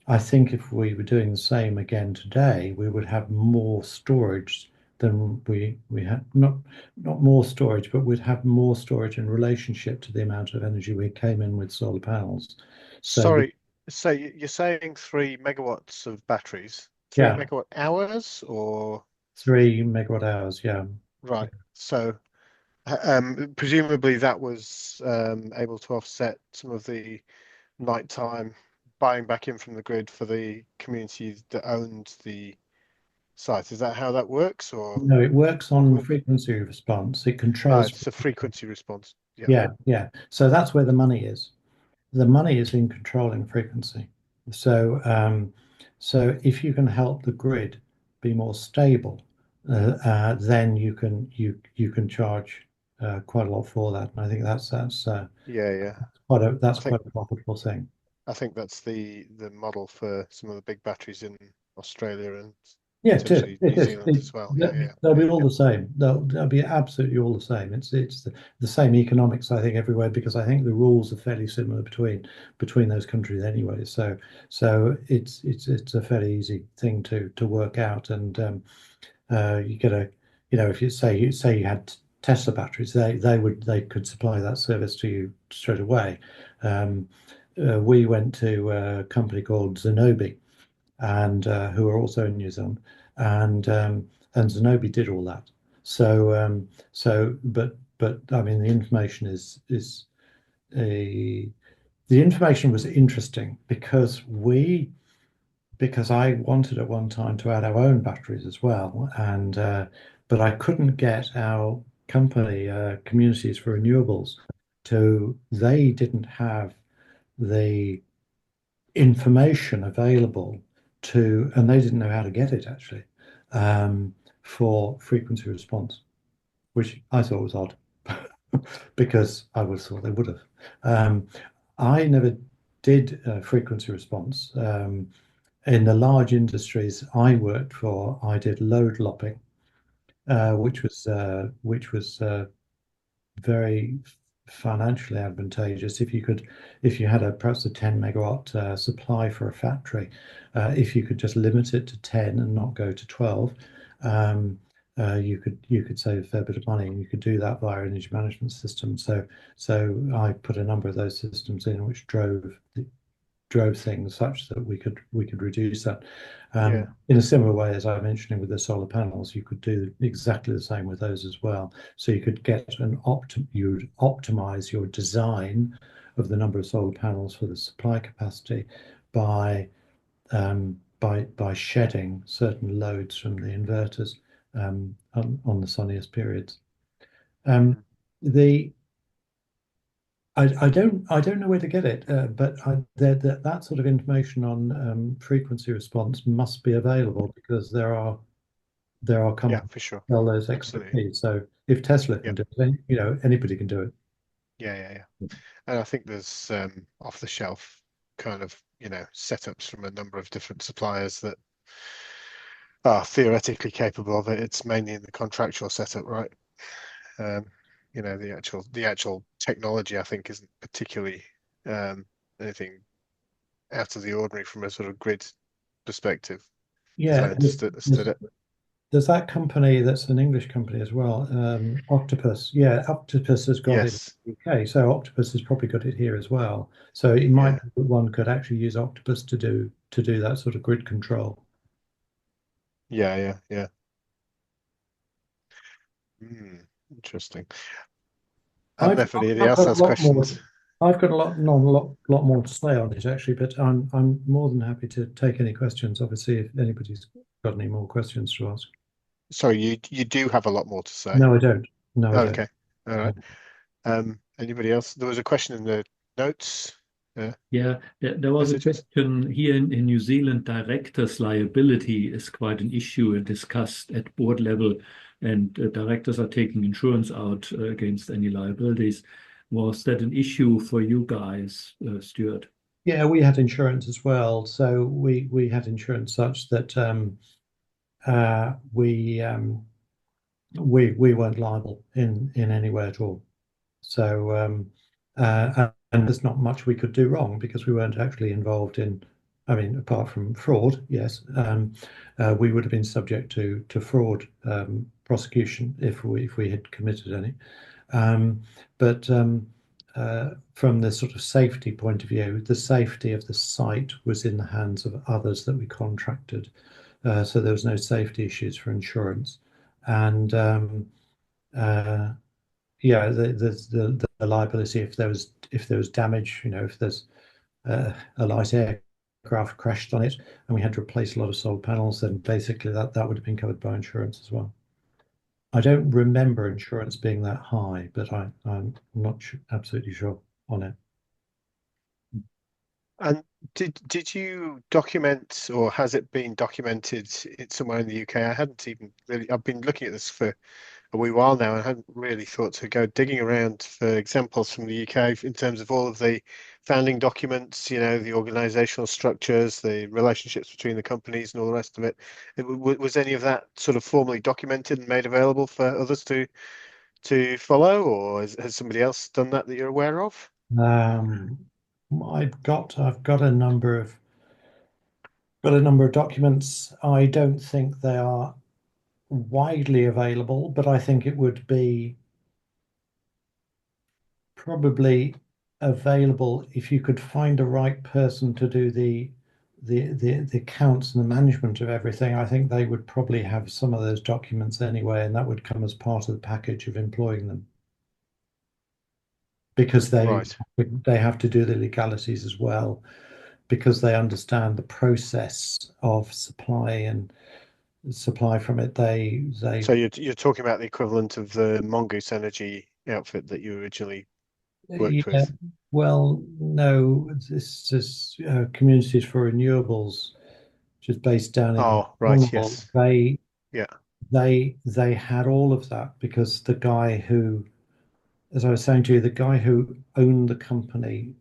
Speaker 1: I think if we were doing the same again today, we would have more storage than we had, not more storage, but we'd have more storage in relationship to the amount of energy we came in with solar panels. So
Speaker 2: Sorry, so you're saying 3 megawatts of batteries, 3 megawatt hours, or
Speaker 1: 3 megawatt hours, yeah.
Speaker 2: right? So presumably that was able to offset some of the nighttime buying back in from the grid for the community that owned the site. Is that how that works, or
Speaker 1: No, it works
Speaker 2: what
Speaker 1: on
Speaker 2: would?
Speaker 1: frequency response. It controls.
Speaker 2: It's a frequency response. Yeah.
Speaker 1: Yeah. So that's where the money is. The money is in controlling frequency. So if you can help the grid be more stable, then you can charge quite a lot for that. And I think that's
Speaker 2: Yeah.
Speaker 1: that's
Speaker 2: I think
Speaker 1: quite a profitable thing.
Speaker 2: that's the model for some of the big batteries in Australia and
Speaker 1: Yeah, it is.
Speaker 2: potentially
Speaker 1: It
Speaker 2: New
Speaker 1: is.
Speaker 2: Zealand as well.
Speaker 1: They'll be all the same. They'll be absolutely all the same. It's the same economics, I think, everywhere, because I think the rules are fairly similar between those countries anyway. So it's a fairly easy thing to work out. And you get a, if you say you had Tesla batteries, they could supply that service to you straight away. We went to a company called Zenobi, and who are also in New Zealand, and Zenobi did all that. But I mean, the information is a the information was interesting because I wanted at one time to add our own batteries as well, and but I couldn't get our company, Communities for Renewables, they didn't have the information available and they didn't know how to get it actually, for frequency response, which I thought was odd because I would have thought they would have. I never did frequency response. In the large industries I worked for, I did load lopping, which was very financially advantageous if you had perhaps a 10 megawatt supply for a factory, if you could just limit it to 10 and not go to 12, you could save a fair bit of money, and you could do that via energy management system. So I put a number of those systems in which drove things such that we could reduce that. In a similar way, as I mentioned with the solar panels, you could do exactly the same with those as well. So you could you'd optimize your design of the number of solar panels for the supply capacity by shedding certain loads from the inverters on the sunniest periods. The I don't know where to get it, but that sort of information on frequency response must be available, because there are companies
Speaker 2: For sure.
Speaker 1: that sell those
Speaker 2: Absolutely.
Speaker 1: expertise. So if Tesla can do it, then anybody can do it.
Speaker 2: Yeah. And I think there's off the shelf kind of setups from a number of different suppliers that are theoretically capable of it. It's mainly in the contractual setup, right? The actual technology, I think, isn't particularly anything out of the ordinary from a sort of grid perspective, as I
Speaker 1: Yeah,
Speaker 2: understood it.
Speaker 1: there's that company that's an English company as well, Octopus. Yeah, Octopus has got it
Speaker 2: Yes.
Speaker 1: in the UK, so Octopus has probably got it here as well. So it might be that one could actually use Octopus to do that sort of grid control.
Speaker 2: Yeah. Interesting. I don't know if anybody else has questions.
Speaker 1: I've got a lot more to say on it actually, but I'm more than happy to take any questions. Obviously, if anybody's got any more questions to ask.
Speaker 2: Sorry, you do have a lot more to say.
Speaker 1: No, I don't. No, I don't.
Speaker 2: Okay. All right. Anybody else? There was a question in the notes.
Speaker 4: Yeah, there was a question here in New Zealand. Directors' liability is quite an issue and discussed at board level, and directors are taking insurance out against any liabilities. Was that an issue for you guys, Stuart?
Speaker 1: Yeah, we had insurance as well. So we had insurance such that we weren't liable in any way at all. So and there's not much we could do wrong because we weren't actually involved in, I mean, apart from fraud, yes, we would have been subject to fraud prosecution if we had committed any. But from the sort of safety point of view, the safety of the site was in the hands of others that we contracted. So there was no safety issues for insurance. And yeah, the liability if there was damage, if there's a light aircraft crashed on it and we had to replace a lot of solar panels, then basically that would have been covered by insurance as well. I don't remember insurance being that high, but I'm not absolutely sure on it.
Speaker 2: And did you document, or has it been documented somewhere in the UK? I hadn't even really. I've been looking at this for a wee while now, and I hadn't really thought to go digging around for examples from the UK in terms of all of the founding documents, the organizational structures, the relationships between the companies and all the rest of it. Was any of that sort of formally documented and made available for others to follow, or has somebody else done that you're aware of?
Speaker 1: I've got a number of documents. I don't think they are widely available, but I think it would be probably available if you could find the right person to do the accounts and the management of everything. I think they would probably have some of those documents anyway, and that would come as part of the package of employing them. Because
Speaker 2: Right.
Speaker 1: they have to do the legalities as well, because they understand the process of supply and supply from it.
Speaker 2: So you're talking about the equivalent of the Mongoose Energy outfit that you originally worked
Speaker 1: Yeah,
Speaker 2: with.
Speaker 1: well, no, this is Communities for Renewables, which is based down in
Speaker 2: Oh, right,
Speaker 1: Cornwall.
Speaker 2: yes.
Speaker 1: They
Speaker 2: Yeah.
Speaker 1: they had all of that because the guy who, as I was saying to you, the guy who owned the company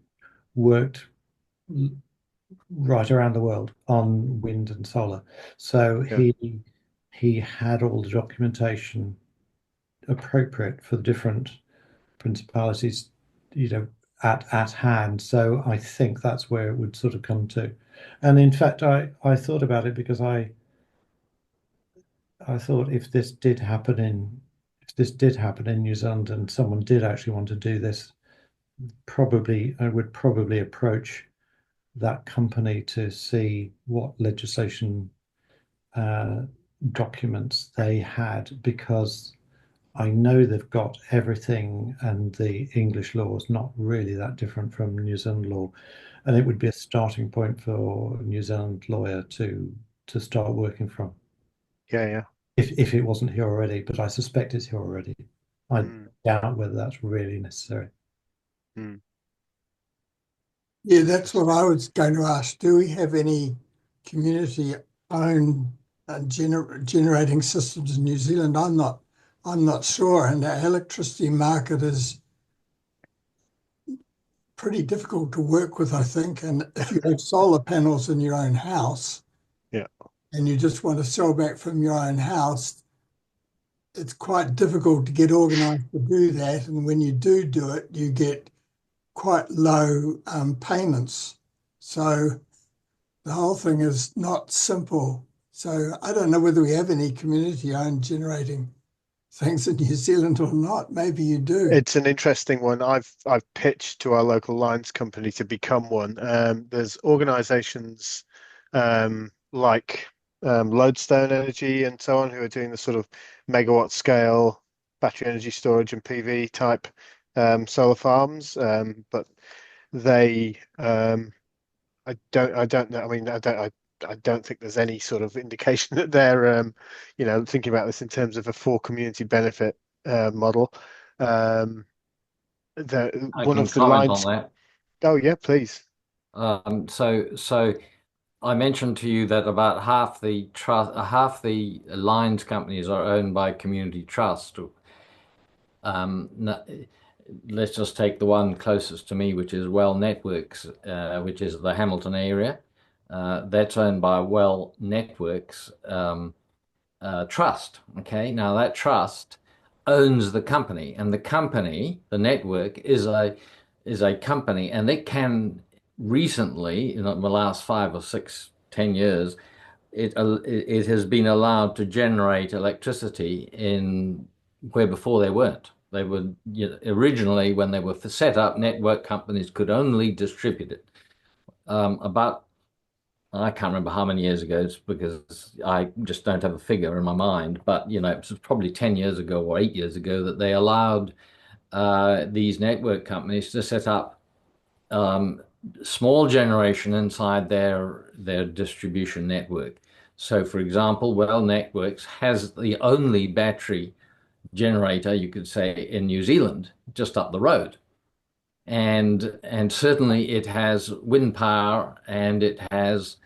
Speaker 1: worked right around the world on wind and solar. So
Speaker 2: Yeah.
Speaker 1: he had all the documentation appropriate for the different principalities, at hand. So I think that's where it would sort of come to. And in fact, I thought about it because I thought if this did happen in New Zealand and someone did actually want to do this, I would probably approach that company to see what legislation documents they had, because I know they've got everything, and the English law is not really that different from New Zealand law, and it would be a starting point for a New Zealand lawyer to start working from
Speaker 2: Yeah.
Speaker 1: if it wasn't here already, but I suspect it's here already. I
Speaker 2: Mm,
Speaker 1: doubt whether that's really necessary.
Speaker 2: mm.
Speaker 6: Yeah, that's what I was going to ask. Do we have any community-owned generating systems in New Zealand? I'm not sure, and our electricity market is pretty difficult to work with, I think. And if you have solar panels in your own house,
Speaker 2: Yeah.
Speaker 6: and you just want to sell back from your own house, it's quite difficult to get organized to do that. And when you do it, you get quite low payments. So the whole thing is not simple. So I don't know whether we have any community-owned generating things in New Zealand or not. Maybe you do.
Speaker 2: It's an interesting one. I've pitched to our local lines company to become one. There's organisations like Lodestone Energy and so on who are doing the sort of megawatt scale battery energy storage and PV type solar farms, but they I don't know. I mean, I don't think there's any sort of indication that they're thinking about this in terms of a for community benefit model. Um,
Speaker 5: I
Speaker 2: one
Speaker 5: can
Speaker 2: of the
Speaker 5: comment on
Speaker 2: lines.
Speaker 5: that.
Speaker 2: Oh yeah, please.
Speaker 5: So I mentioned to you that about half the lines companies are owned by community trust. Let's just take the one closest to me, which is Well Networks, which is the Hamilton area. That's owned by Well Networks Trust. Okay, now that trust owns the company, and the company, the network, is is a company, and it can recently, in the last 5 or 6, 10 years, it has been allowed to generate electricity in where before they weren't. They were, originally, when they were set up, network companies could only distribute it. About, I can't remember how many years ago, because I just don't have a figure in my mind, but it was probably 10 years ago or 8 years ago that they allowed these network companies to set up small generation inside their distribution network. So, for example, Well Networks has the only battery generator, you could say, in New Zealand, just up the road. And certainly it has wind power, and it has,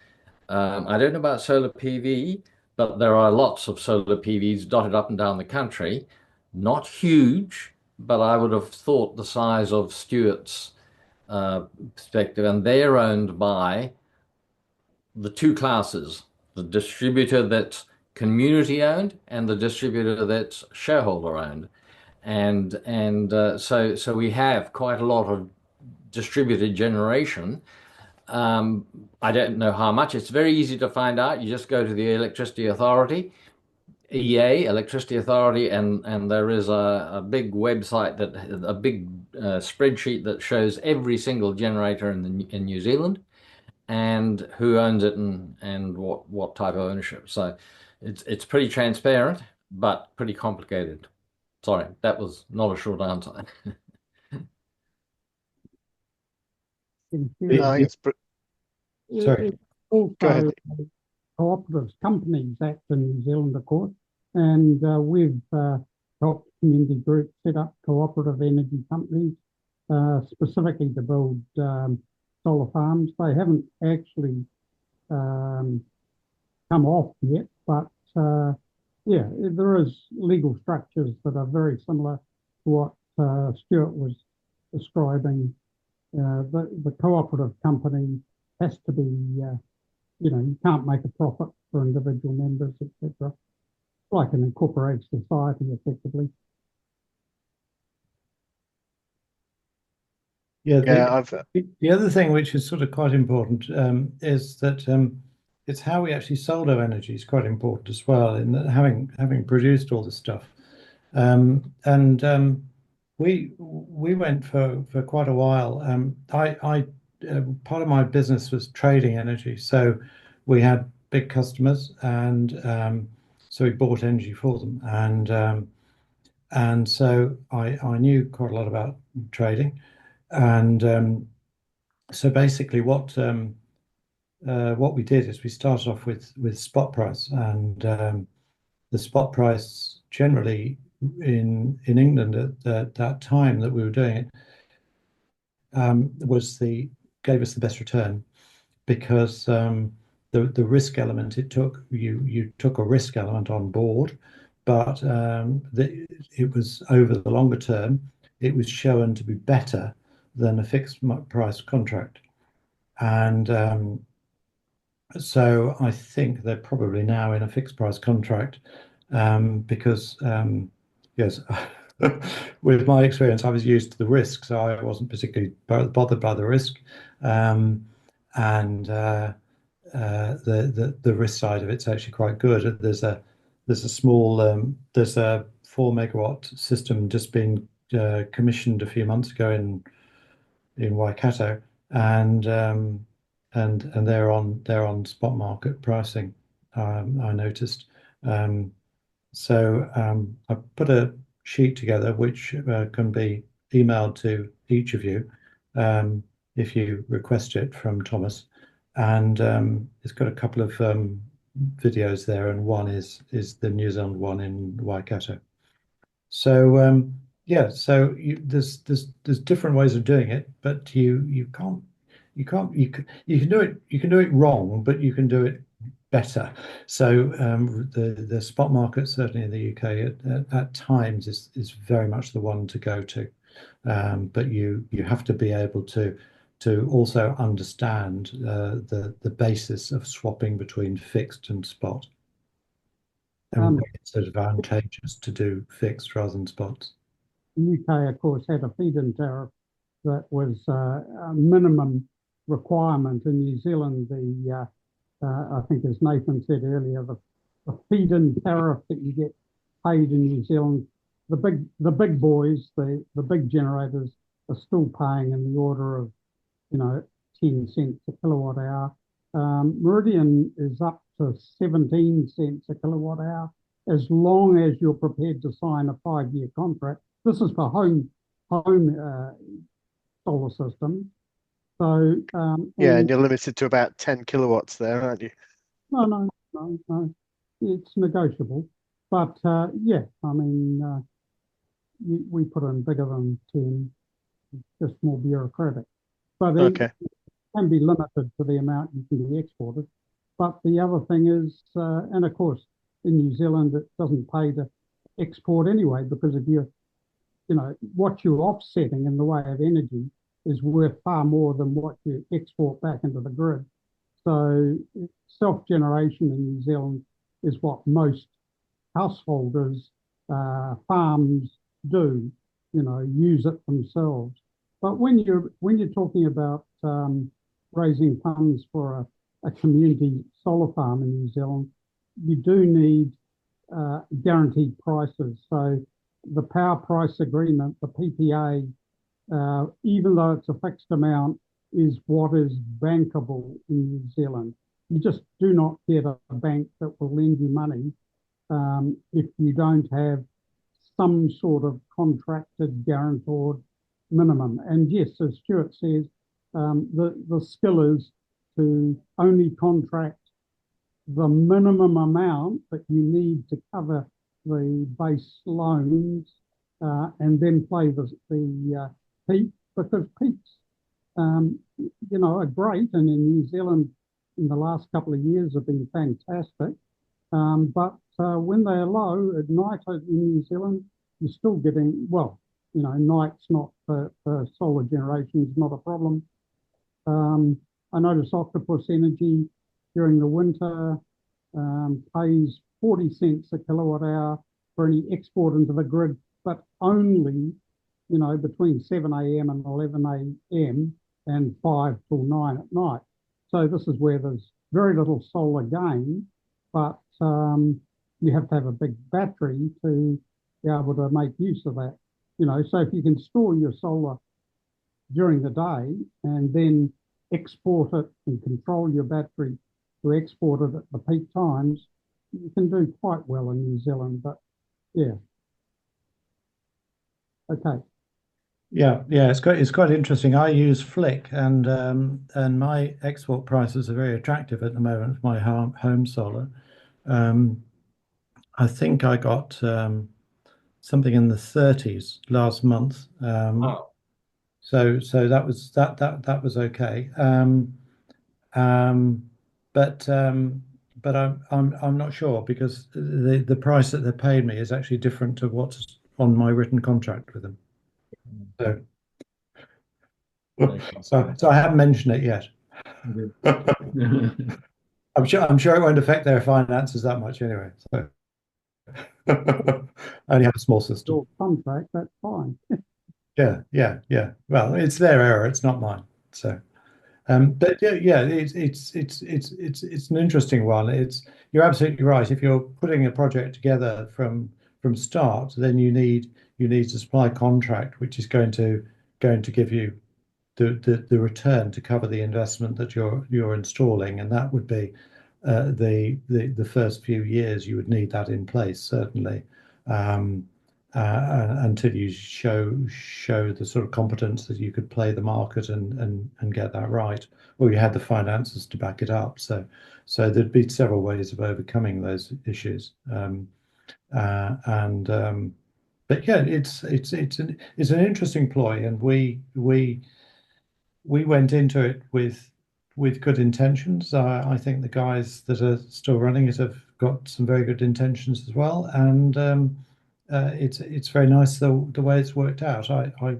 Speaker 5: I don't know about solar PV, but there are lots of solar PVs dotted up and down the country. Not huge, but I would have thought the size of Stuart's perspective, and they're owned by the two classes, the distributor that's community owned and the distributor that's shareholder owned. So we have quite a lot of distributed generation. I don't know how much. It's very easy to find out. You just go to the Electricity Authority, EA, Electricity Authority, and there is a big website, a big spreadsheet that shows every single generator in New Zealand, and who owns it, and what type of ownership. So it's pretty transparent, but pretty complicated. Sorry, that was not a short answer.
Speaker 2: No, I think
Speaker 1: Sorry.
Speaker 7: Also,
Speaker 2: Go ahead.
Speaker 7: Cooperatives, companies act in New Zealand, of course, and we've helped community groups set up cooperative energy companies, specifically to build solar farms. They haven't actually come off yet, but yeah, there is legal structures that are very similar to what Stuart was describing. The cooperative company has to be, you can't make a profit for individual members, etc. Like an incorporated society, effectively.
Speaker 1: Yeah,
Speaker 2: Yeah,
Speaker 1: the other thing which is sort of quite important is that it's how we actually sold our energy is quite important as well, in that having produced all this stuff. We went for quite a while. Part of my business was trading energy, so we had big customers, and so we bought energy for them, and so I knew quite a lot about trading, and so basically what we did is we started off with spot price, and the spot price generally in England at that time that we were doing it gave us the best return, because the risk element you took a risk element on board, but it was over the longer term, it was shown to be better than a fixed price contract. And so I think they're probably now in a fixed price contract, because yes, with my experience, I was used to the risk, so I wasn't particularly bothered by the risk, and the risk side of it's actually quite good. There's a small 4 megawatt system just been commissioned a few months ago in Waikato, and they're on spot market pricing. I noticed. So I put a sheet together which can be emailed to each of you if you request it from Thomas, and it's got a couple of videos there, and one is the New Zealand one in Waikato. So yeah, so there's different ways of doing it, but you can do it wrong, but you can do it better. So the spot market, certainly in the UK, at times is very much the one to go to, but you have to be able to also understand the basis of swapping between fixed and spot, and it's advantageous to do fixed rather than spots.
Speaker 7: The UK, of course, had a feed-in tariff that was a minimum requirement in New Zealand. I think, as Nathan said earlier, the feed-in tariff that you get paid in New Zealand, the big boys, the big generators are still paying in the order of 10 cents a kilowatt hour. Meridian is up to 17 cents a kilowatt hour, as long as you're prepared to sign a 5-year contract. This is for home solar systems. So
Speaker 2: yeah, and you're limited to about 10 kilowatts there, aren't you?
Speaker 7: No. It's negotiable, but yeah, I mean, we put in bigger than 10, just more bureaucratic. But
Speaker 2: Okay.
Speaker 7: it can be limited to the amount you can be exported. But the other thing is, and of course, in New Zealand, it doesn't pay to export anyway, because if what you're offsetting in the way of energy is worth far more than what you export back into the grid. So self-generation in New Zealand is what most householders, farms do, use it themselves. But when you're talking about raising funds for a community solar farm in New Zealand, you do need guaranteed prices. So the power price agreement, the PPA, even though it's a fixed amount, is what is bankable in New Zealand. You just do not get a bank that will lend you money if you don't have some sort of contracted, guaranteed minimum. And yes, as Stuart says, the skill is to only contract the minimum amount that you need to cover the base loans, and then play the peak, because peaks, are great, and in New Zealand in the last couple of years have been fantastic. But when they're low at night in New Zealand, you're still getting, night's not for solar generation is not a problem. I notice Octopus Energy during the winter pays 40 cents a kilowatt hour for any export into the grid, but only, between 7 a.m. and 11 a.m. and 5 till 9 at night. So this is where there's very little solar gain, but you have to have a big battery to be able to make use of that. So if you can store your solar during the day and then export it and control your battery to export it at the peak times, you can do quite well in New Zealand. But yeah. Okay.
Speaker 1: Yeah, it's quite interesting. I use Flick, and my export prices are very attractive at the moment for my home solar. I think I got something in the 30s last month.
Speaker 5: Oh,
Speaker 1: So that was okay. But I'm not sure, because the price that they paid me is actually different to what's on my written contract with them. So I haven't mentioned it yet. I'm sure it won't affect their finances that much anyway. So I only have a small system.
Speaker 7: Your contract, that's fine.
Speaker 1: Yeah. Well, it's their error, it's not mine. So, but yeah, it's an interesting one. You're absolutely right. If you're putting a project together from start, then you need a supply contract, which is going to give you the return to cover the investment that you're installing, and that would be the first few years. You would need that in place, certainly, until you show the sort of competence that you could play the market and get that right, or you had the finances to back it up. So there'd be several ways of overcoming those issues. But yeah, it's an interesting ploy, and we went into it with good intentions. I think the guys that are still running it have got some very good intentions as well, and it's very nice the way it's worked out. I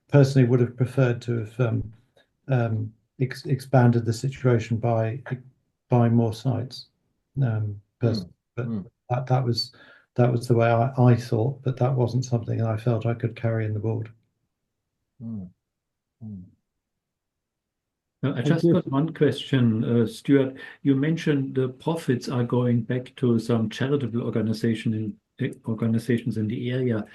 Speaker 1: personally would have preferred to have expanded the situation by buying more sites. But that was the way I thought, but that wasn't something I felt I could carry in the board.
Speaker 4: I just got one question, Stuart. You mentioned the profits are going back to some charitable organizations in the area.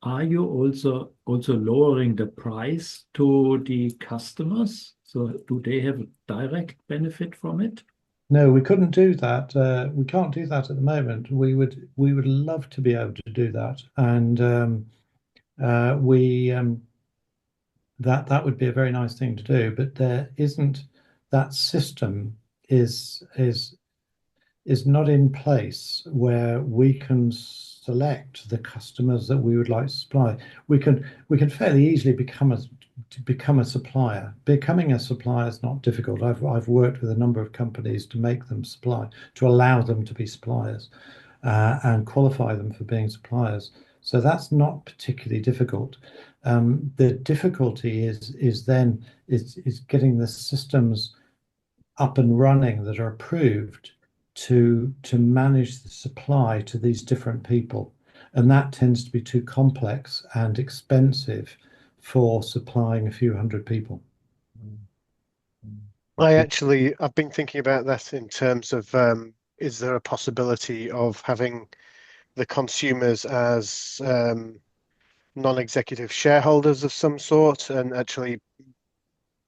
Speaker 4: Are you also lowering the price to the customers? So do they have a direct benefit from it?
Speaker 1: No, we couldn't do that. We can't do that at the moment. We would love to be able to do that, and we that would be a very nice thing to do. But there isn't that system is not in place where we can select the customers that we would like to supply. We can fairly easily become a supplier. Becoming a supplier is not difficult. I've worked with a number of companies to make them supply, to allow them to be suppliers, and qualify them for being suppliers. So that's not particularly difficult. The difficulty is getting the systems up and running that are approved to manage the supply to these different people, and that tends to be too complex and expensive for supplying a few hundred people.
Speaker 2: I've been thinking about that in terms of is there a possibility of having the consumers as non-executive shareholders of some sort, and actually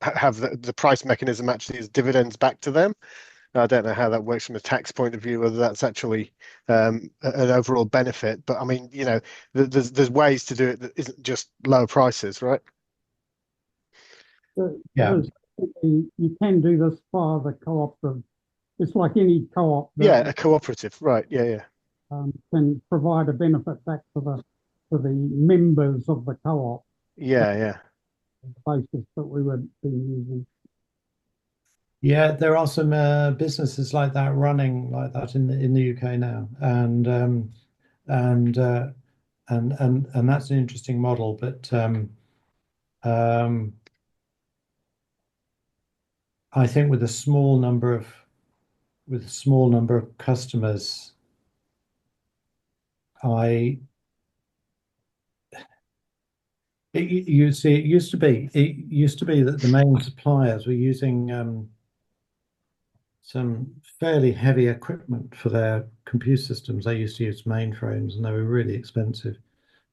Speaker 2: have the price mechanism actually as dividends back to them? I don't know how that works from a tax point of view, whether that's actually an overall benefit. But I mean, there's ways to do it that isn't just lower prices, right?
Speaker 1: Yeah.
Speaker 7: You can do this via the cooperative. It's like any co-op.
Speaker 2: Yeah, a cooperative, right? Yeah.
Speaker 7: Can provide a benefit back to the members of the co-op.
Speaker 2: Yeah.
Speaker 7: The basis that we would be using.
Speaker 1: Yeah, there are some businesses like that running like that in the UK now, and that's an interesting model. But I think with a small number of customers, you see, it used to be that the main suppliers were using some fairly heavy equipment for their computer systems. They used to use mainframes, and they were really expensive.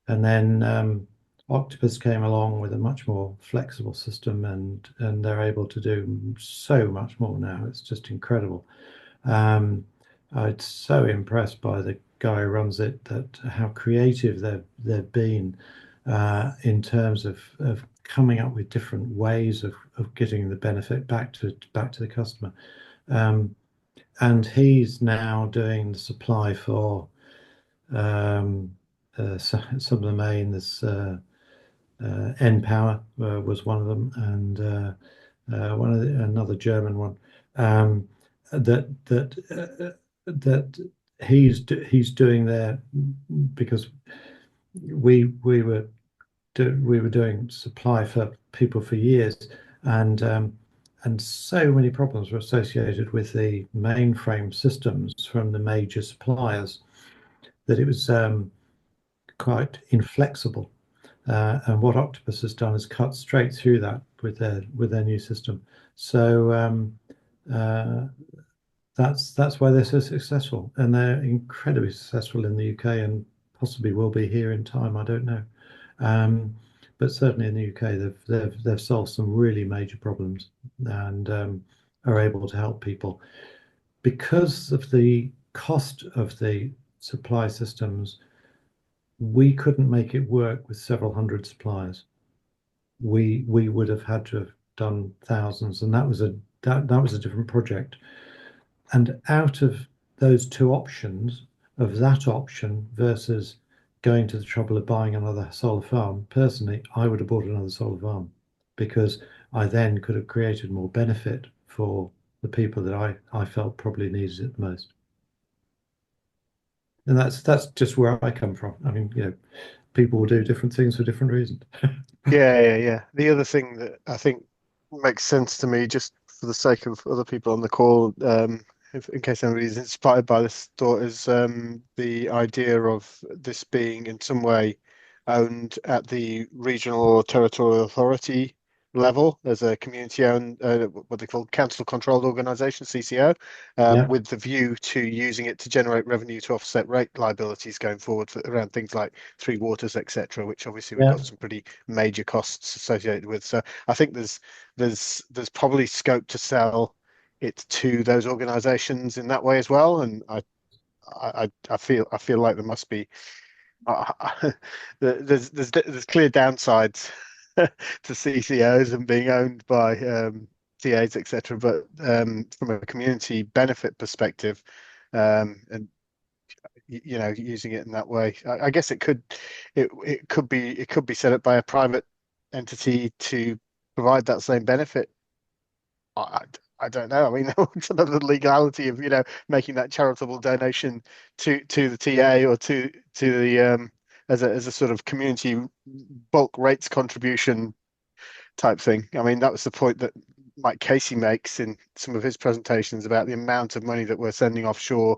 Speaker 1: And then Octopus came along with a much more flexible system, and they're able to do so much more now. It's just incredible. I'm so impressed by the guy who runs it, that how creative they've been in terms of coming up with different ways of getting the benefit back to the customer. And he's now doing the supply for some of the main. There's N-Power was one of them, and another German one. That he's doing there, because we were doing supply for people for years, and so many problems were associated with the mainframe systems from the major suppliers that it was quite inflexible. And what Octopus has done is cut straight through that with their new system. So that's why they're so successful, and they're incredibly successful in the UK, and possibly will be here in time. I don't know. But certainly in the UK, they've solved some really major problems, and are able to help people. Because of the cost of the supply systems, we couldn't make it work with several hundred suppliers. We would have had to have done thousands, and that was a different project. And out of those two options, of that option versus going to the trouble of buying another solar farm, personally, I would have bought another solar farm, because I then could have created more benefit for the people that I felt probably needed it the most. And that's just where I come from. I mean, people will do different things for different reasons.
Speaker 2: Yeah. The other thing that I think makes sense to me, just for the sake of other people on the call, in case anybody's inspired by this thought, is the idea of this being in some way owned at the regional or territorial authority level as a community-owned, what they call council-controlled organisation, CCO, with the view to using it to generate revenue to offset rate liabilities going forward around things like Three Waters, etc., which obviously we've got some pretty major costs associated with. So I think there's probably scope to sell it to those organisations in that way as well, and I feel like there must be there's clear downsides to CCOs and being owned by TAs, etc. But from a community benefit perspective, and using it in that way, I guess it could be set up by a private entity to provide that same benefit. I don't know. I mean, what's the legality of making that charitable donation to the TA or to the as a sort of community bulk rates contribution type thing. I mean, that was the point that Mike Casey makes in some of his presentations about the amount of money that we're sending offshore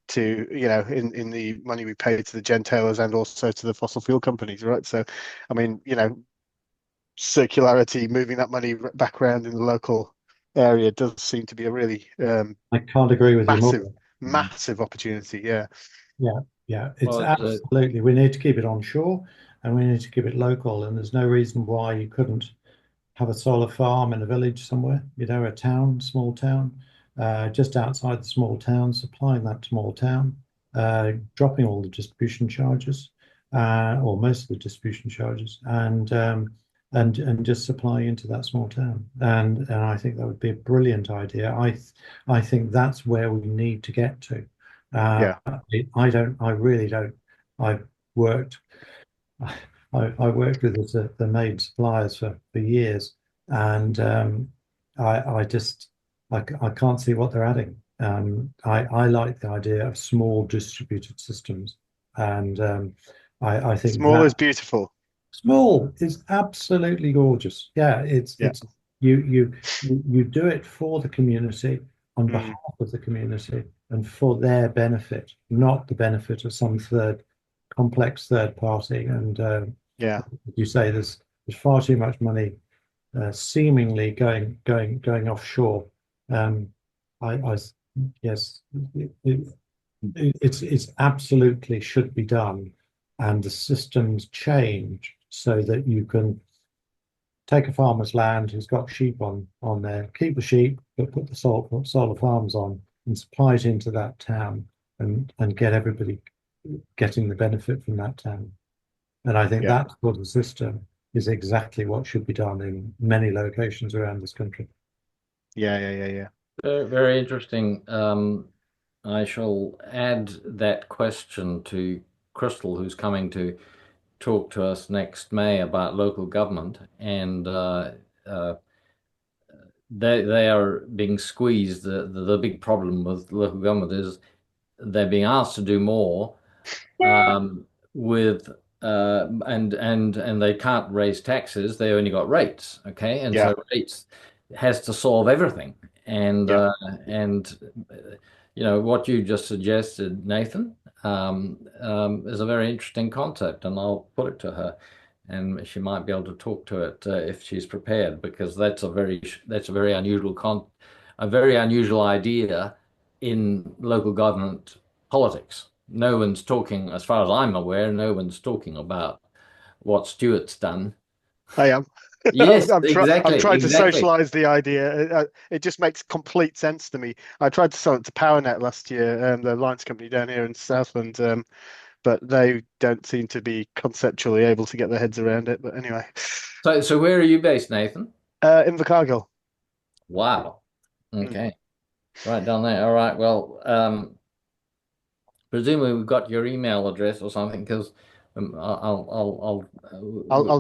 Speaker 2: to, in the money we pay to the gentailers and also to the fossil fuel companies, right? So, I mean, circularity, moving that money back around in the local area does seem to be a really
Speaker 1: I can't agree with you more.
Speaker 2: Massive opportunity. Yeah.
Speaker 1: It's absolutely. We need to keep it onshore, and we need to keep it local. And there's no reason why you couldn't have a solar farm in a village somewhere. A town, small town, just outside the small town, supplying that small town, dropping all the distribution charges, or most of the distribution charges, and just supplying into that small town. And I think that would be a brilliant idea. I think that's where we need to get to. I really don't. I've worked I worked with the main suppliers for years, and I can't see what they're adding. I like the idea of small distributed systems, and I think
Speaker 2: small is beautiful.
Speaker 1: Small is absolutely gorgeous. It's you do it for the community, on behalf of the community, and for their benefit, not the benefit of some complex third party. And you say there's far too much money seemingly going offshore. Yes, it's absolutely should be done, and the systems change so that you can take a farmer's land who's got sheep on there, keep the sheep, but put the solar farms on and supply it into that town, and get everybody getting the benefit from that town. And I think that sort of system is exactly what should be done in many locations around this country.
Speaker 2: Yeah.
Speaker 5: Very interesting. I shall add that question to Crystal, who's coming to talk to us next May about local government, and they are being squeezed. The big problem with local government is they're being asked to do more with and they can't raise taxes. They only got rates, okay, and so rates has to solve everything. And what you just suggested, Nathan, is a very interesting concept, and I'll put it to her, and she might be able to talk to it if she's prepared, because that's a very unusual idea in local government politics. No one's talking, as far as I'm aware, no one's talking about what Stuart's done.
Speaker 2: I am.
Speaker 5: Yes,
Speaker 2: I'm trying to
Speaker 5: exactly.
Speaker 2: socialize the idea. It just makes complete sense to me. I tried to sell it to PowerNet last year, the alliance company down here in Southland, but they don't seem to be conceptually able to get their heads around it. But anyway.
Speaker 5: So where are you based, Nathan?
Speaker 2: Invercargill.
Speaker 5: Wow. Okay. Right down there. All right. Well, presumably we've got your email address or something, because
Speaker 2: I'll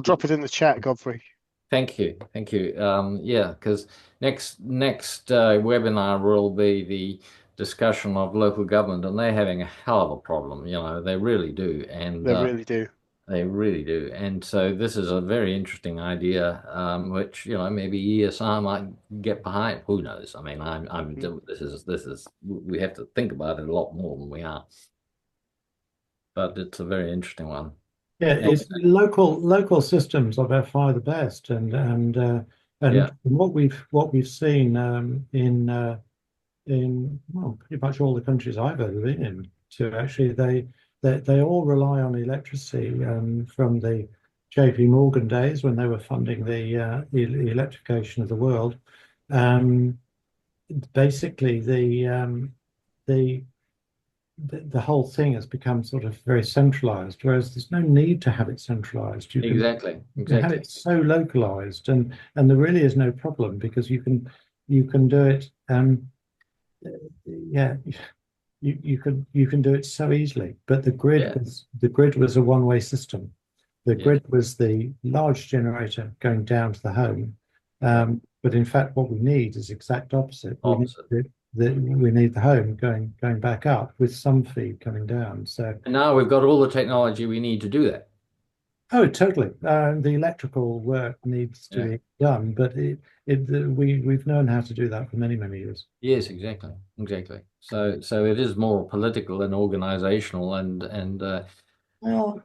Speaker 2: drop it in the chat, Godfrey.
Speaker 5: Thank you. Yeah, because next webinar will be the discussion of local government, and they're having a hell of a problem. They really do, and
Speaker 2: they really do.
Speaker 5: They really do. And so this is a very interesting idea, which maybe ESR might get behind. Who knows? I mean, this is we have to think about it a lot more than we are. But it's a very interesting one.
Speaker 1: Yeah, it's local systems are by far the best, and
Speaker 5: Yeah.
Speaker 1: what we've seen in well, pretty much all the countries I've ever been in, to actually they all rely on electricity from the JP Morgan days when they were funding the electrification of the world. Um, Basically, the the whole thing has become sort of very centralized, whereas there's no need to have it centralized.
Speaker 5: Exactly.
Speaker 1: You can have
Speaker 5: Exactly.
Speaker 1: it so localized, and there really is no problem because you can do it. Yeah, you can do it so easily. But
Speaker 5: Yeah.
Speaker 1: the grid was a one-way system. The
Speaker 5: Yeah.
Speaker 1: grid was the large generator going down to the home.
Speaker 5: Yeah.
Speaker 1: But in fact, what we need is exact opposite.
Speaker 5: Opposite.
Speaker 1: We need the home going back up with some feed coming down. So
Speaker 5: And now we've got all the technology we need to do that.
Speaker 1: oh, totally. The electrical work needs to
Speaker 5: Yeah.
Speaker 1: be done, but we've known how to do that for many, many years.
Speaker 5: Yes, exactly. Exactly. So it is more political and organizational and
Speaker 1: Well,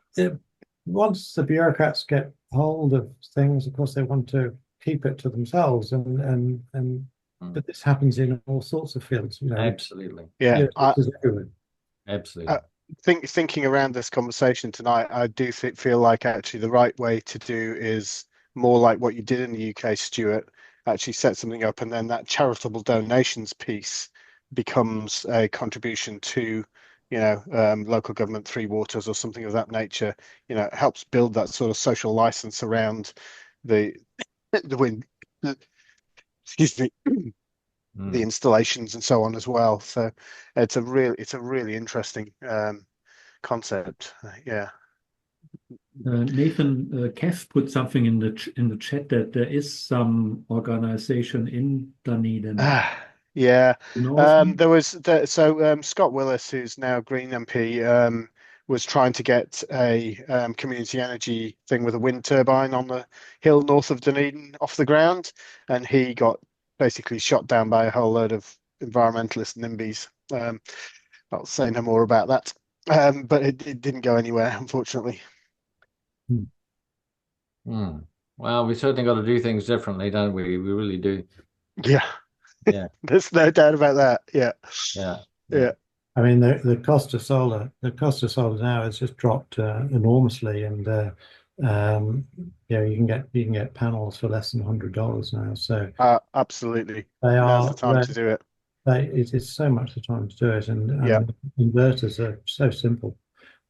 Speaker 1: once the bureaucrats get hold of things, of course, they want to keep it to themselves, but this happens in all sorts of fields,
Speaker 5: absolutely.
Speaker 2: Yeah,
Speaker 1: bureaucrats everywhere.
Speaker 5: Absolutely.
Speaker 2: thinking around this conversation tonight, I do feel like actually the right way to do is more like what you did in the UK, Stuart. Actually set something up, and then that charitable donations piece becomes a contribution to, local government, Three Waters, or something of that nature. It helps build that sort of social license around the the wind. Excuse me. The installations and so on as well. So it's a really interesting concept. Yeah.
Speaker 4: Nathan, Kev put something in the chat that there is some organization in Dunedin.
Speaker 2: Yeah.
Speaker 4: You know of
Speaker 2: There was Scott Willis, who's now Green MP, was trying to get a community energy thing with a wind turbine on the hill north of Dunedin off the ground, and he got basically shot down by a whole load of environmentalist NIMBYs. I'll say no more about that. But it didn't go anywhere, unfortunately.
Speaker 5: Well, we certainly got to do things differently, don't we? We really do.
Speaker 2: Yeah.
Speaker 5: Yeah.
Speaker 2: There's no doubt about that. Yeah.
Speaker 5: Yeah.
Speaker 2: Yeah.
Speaker 1: I mean, the cost of solar now has just dropped enormously, and you can get panels for less than $100 now. So
Speaker 2: absolutely.
Speaker 1: now's
Speaker 2: the time to do it.
Speaker 1: It is so much the time to do it,
Speaker 2: Yeah.
Speaker 1: and inverters are so simple.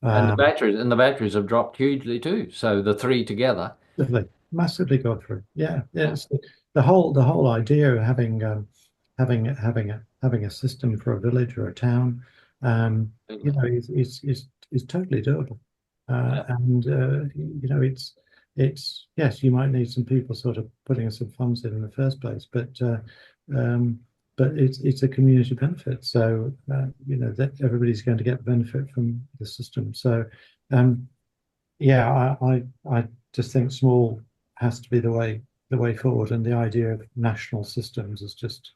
Speaker 5: And the batteries have dropped hugely too. So the three together.
Speaker 1: Massively gone through. Yeah. It's the whole idea of having a system for a village or a town, is totally doable. And it's yes, you might need some people sort of putting some funds in the first place, but it's a community benefit. So that everybody's going to get benefit from the system. So yeah, I just think small has to be the way forward, and the idea of national systems it's just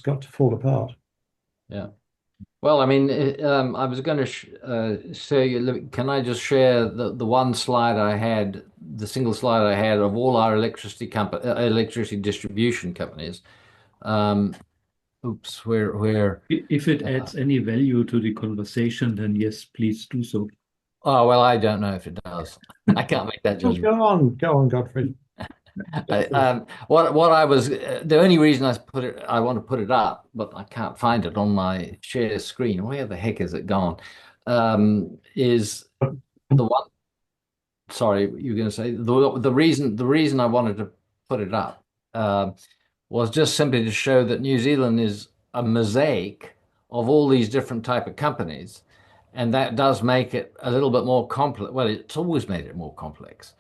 Speaker 1: got to fall apart.
Speaker 5: Yeah. Well, I mean, I was going to say, can I just share the one slide I had, the single slide I had of all our electricity distribution companies? Oops, where?
Speaker 4: If it adds any value to the conversation, then yes, please do so.
Speaker 5: Oh, well, I don't know if it does. I can't make that judgment.
Speaker 1: Go on, Godfrey.
Speaker 5: What I was the only reason I want to put it up, but I can't find it on my share screen. Where the heck is it gone? Is the one? Sorry, you're going to say the reason I wanted to put it up was just simply to show that New Zealand is a mosaic of all these different type of companies, and that does make it a little bit more complex. Well, it's always made it more complex.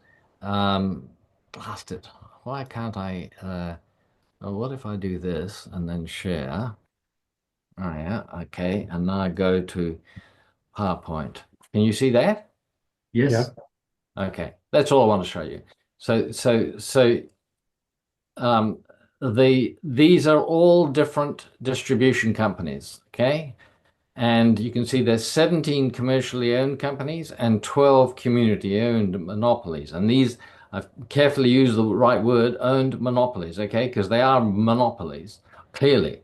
Speaker 5: Blast it. Why can't I? What if I do this and then share? Oh, yeah. Okay. And now I go to PowerPoint. Can you see that?
Speaker 4: Yes.
Speaker 1: Yeah.
Speaker 5: Okay. That's all I want to show you. These are all different distribution companies. Okay. And you can see there's 17 commercially owned companies and 12 community owned monopolies. And these, I've carefully used the right word, owned monopolies, okay? Because they are monopolies, clearly.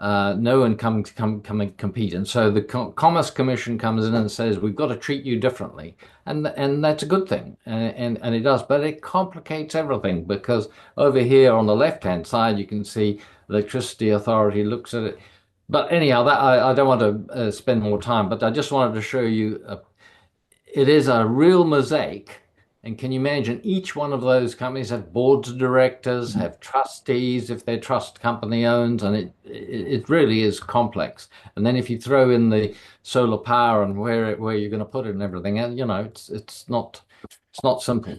Speaker 5: No one come and compete. And so the Commerce Commission comes in and says, we've got to treat you differently. And that's a good thing. And it does. But it complicates everything because over here on the left-hand side, you can see Electricity Authority looks at it. But anyhow, that I don't want to spend more time, but I just wanted to show you it is a real mosaic. And can you imagine each one of those companies have boards of directors, have trustees if their trust company owns, and it really is complex. And then if you throw in the solar power and where you're going to put it and everything, and it's not simple.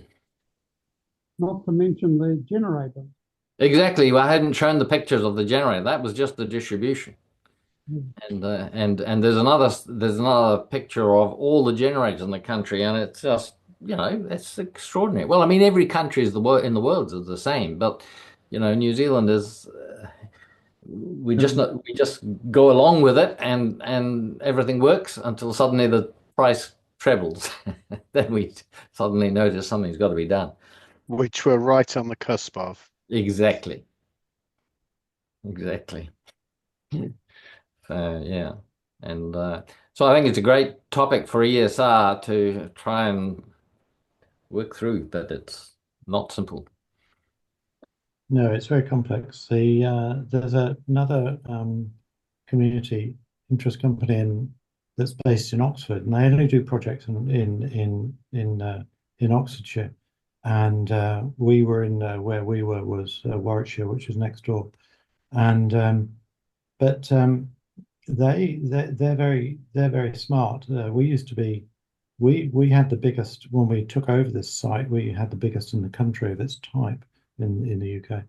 Speaker 7: Not to mention the generators.
Speaker 5: Exactly. Well, I hadn't shown the pictures of the generator. That was just the distribution. And there's another picture of all the generators in the country, and it's just it's extraordinary. Well, I mean, every country in the world is the same, but New Zealand is we just go along with it, and everything works until suddenly the price trebles. Then we suddenly notice something's got to be done.
Speaker 2: Which we're right on the cusp of.
Speaker 5: Exactly. Yeah, and so I think it's a great topic for ESR to try and work through, but it's not simple.
Speaker 1: No, it's very complex. There's another community interest company that's based in Oxford, and they only do projects in Oxfordshire. And we were in where we were was Warwickshire, which is next door. And but they're very smart. We had the biggest when we took over this site. We had the biggest in the country of its type in the UK.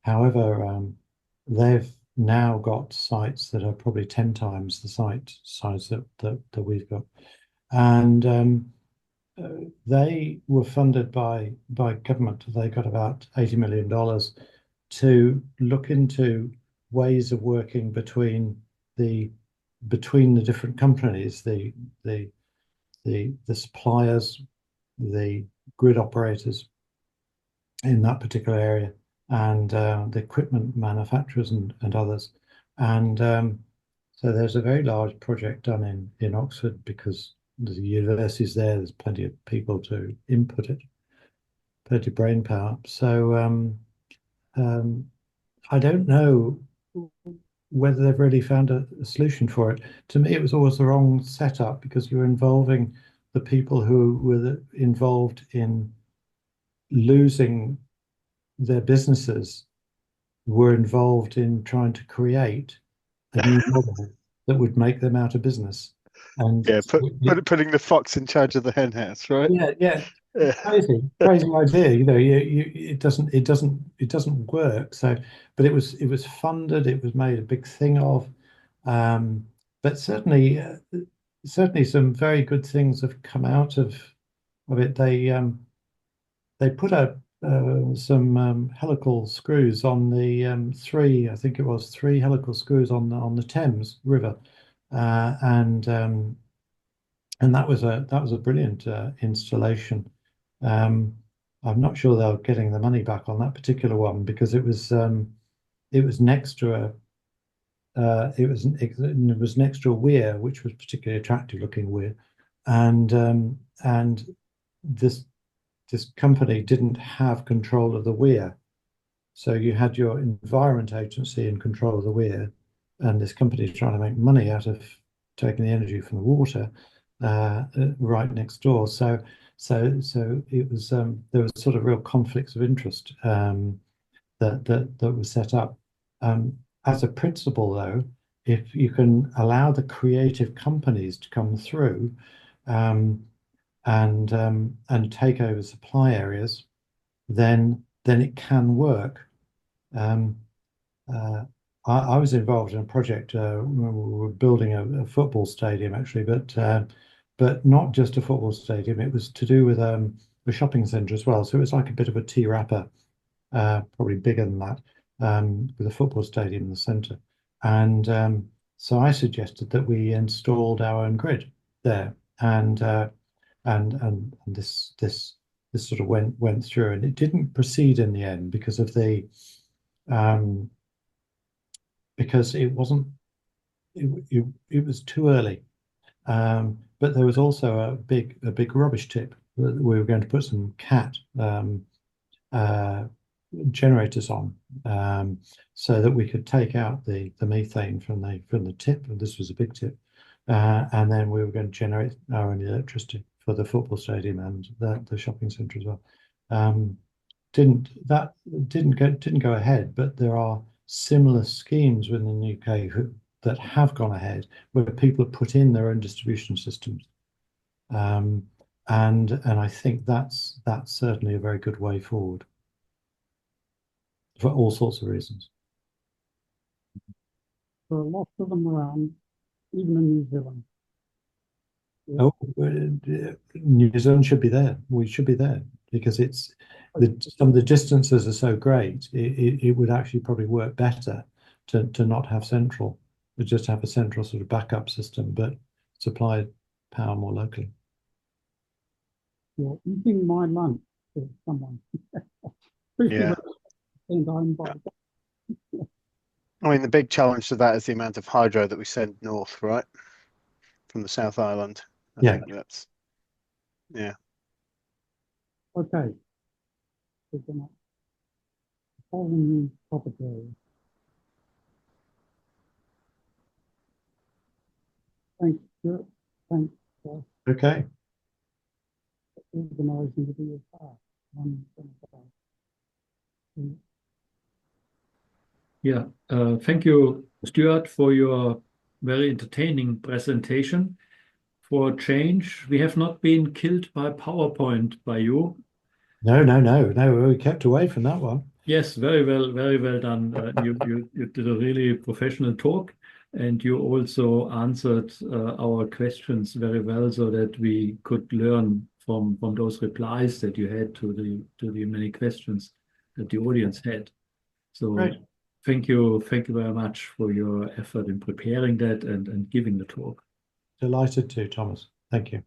Speaker 1: However, they've now got sites that are probably 10 times the site size that we've got, and they were funded by government. They got about $80 million to look into ways of working between the different companies, the suppliers, the grid operators in that particular area, and the equipment manufacturers and others. And so there's a very large project done in Oxford because the university's there. There's plenty of people to input it, plenty of brain power. So I don't know whether they've really found a solution for it. To me, it was always the wrong setup because you're involving the people who were involved in losing their businesses, were involved in trying to create a new model that would make them out of business. And
Speaker 2: yeah, putting the fox in charge of the hen house, right?
Speaker 1: Yeah. Crazy idea. It doesn't work. So, but it was funded. It was made a big thing of. But certainly some very good things have come out of it. They put out some helical screws on the three helical screws on the Thames River, and that was a brilliant installation. I'm not sure they're getting the money back on that particular one because it was next to it was next to a weir, which was particularly attractive looking weir, and this company didn't have control of the weir, so you had your environment agency in control of the weir, and this company is trying to make money out of taking the energy from the water right next door. So it was there was sort of real conflicts of interest that was set up. As a principle, though, if you can allow the creative companies to come through and take over supply areas, then it can work. I was involved in a project. We were building a football stadium, actually, but not just a football stadium. It was to do with a shopping centre as well. So it was like a bit of a tea wrapper, probably bigger than that, with a football stadium in the centre. And So I suggested that we installed our own grid there, and this sort of went through, and it didn't proceed in the end because of the because it wasn't it was too early. But there was also a big rubbish tip. We were going to put some cat generators on, so that we could take out the methane from the tip, and this was a big tip, and then we were going to generate our own electricity for the football stadium and the shopping centre as well. Didn't go ahead, but there are similar schemes within the UK that have gone ahead, where people have put in their own distribution systems, and I think that's certainly a very good way forward for all sorts of reasons.
Speaker 7: There are lots of them around, even in New Zealand. Yeah.
Speaker 1: Oh, New Zealand should be there. We should be there because some of the distances are so great. It would actually probably work better to not have central, to just have a central sort of backup system, but supply power more locally.
Speaker 7: You're eating my lunch, says someone.
Speaker 2: Yeah.
Speaker 7: And I'm by.
Speaker 2: I mean, the big challenge to that is the amount of hydro that we send north, right? From the South Island. I think that's, yeah.
Speaker 7: Okay. We're gonna whole new topic area. Thanks, Stuart. Thanks for
Speaker 1: Okay.
Speaker 7: organising to be your part.
Speaker 4: Yeah, thank you, Stuart, for your very entertaining presentation. For a change, we have not been killed by PowerPoint by you.
Speaker 1: No, we kept away from that one.
Speaker 4: Yes, very well done. You did a really professional talk, and you also answered our questions very well, so that we could learn from those replies that you had to the many questions that the audience had. So
Speaker 1: Great.
Speaker 4: thank you very much for your effort in preparing that and giving the talk.
Speaker 1: Delighted to, Thomas. Thank you.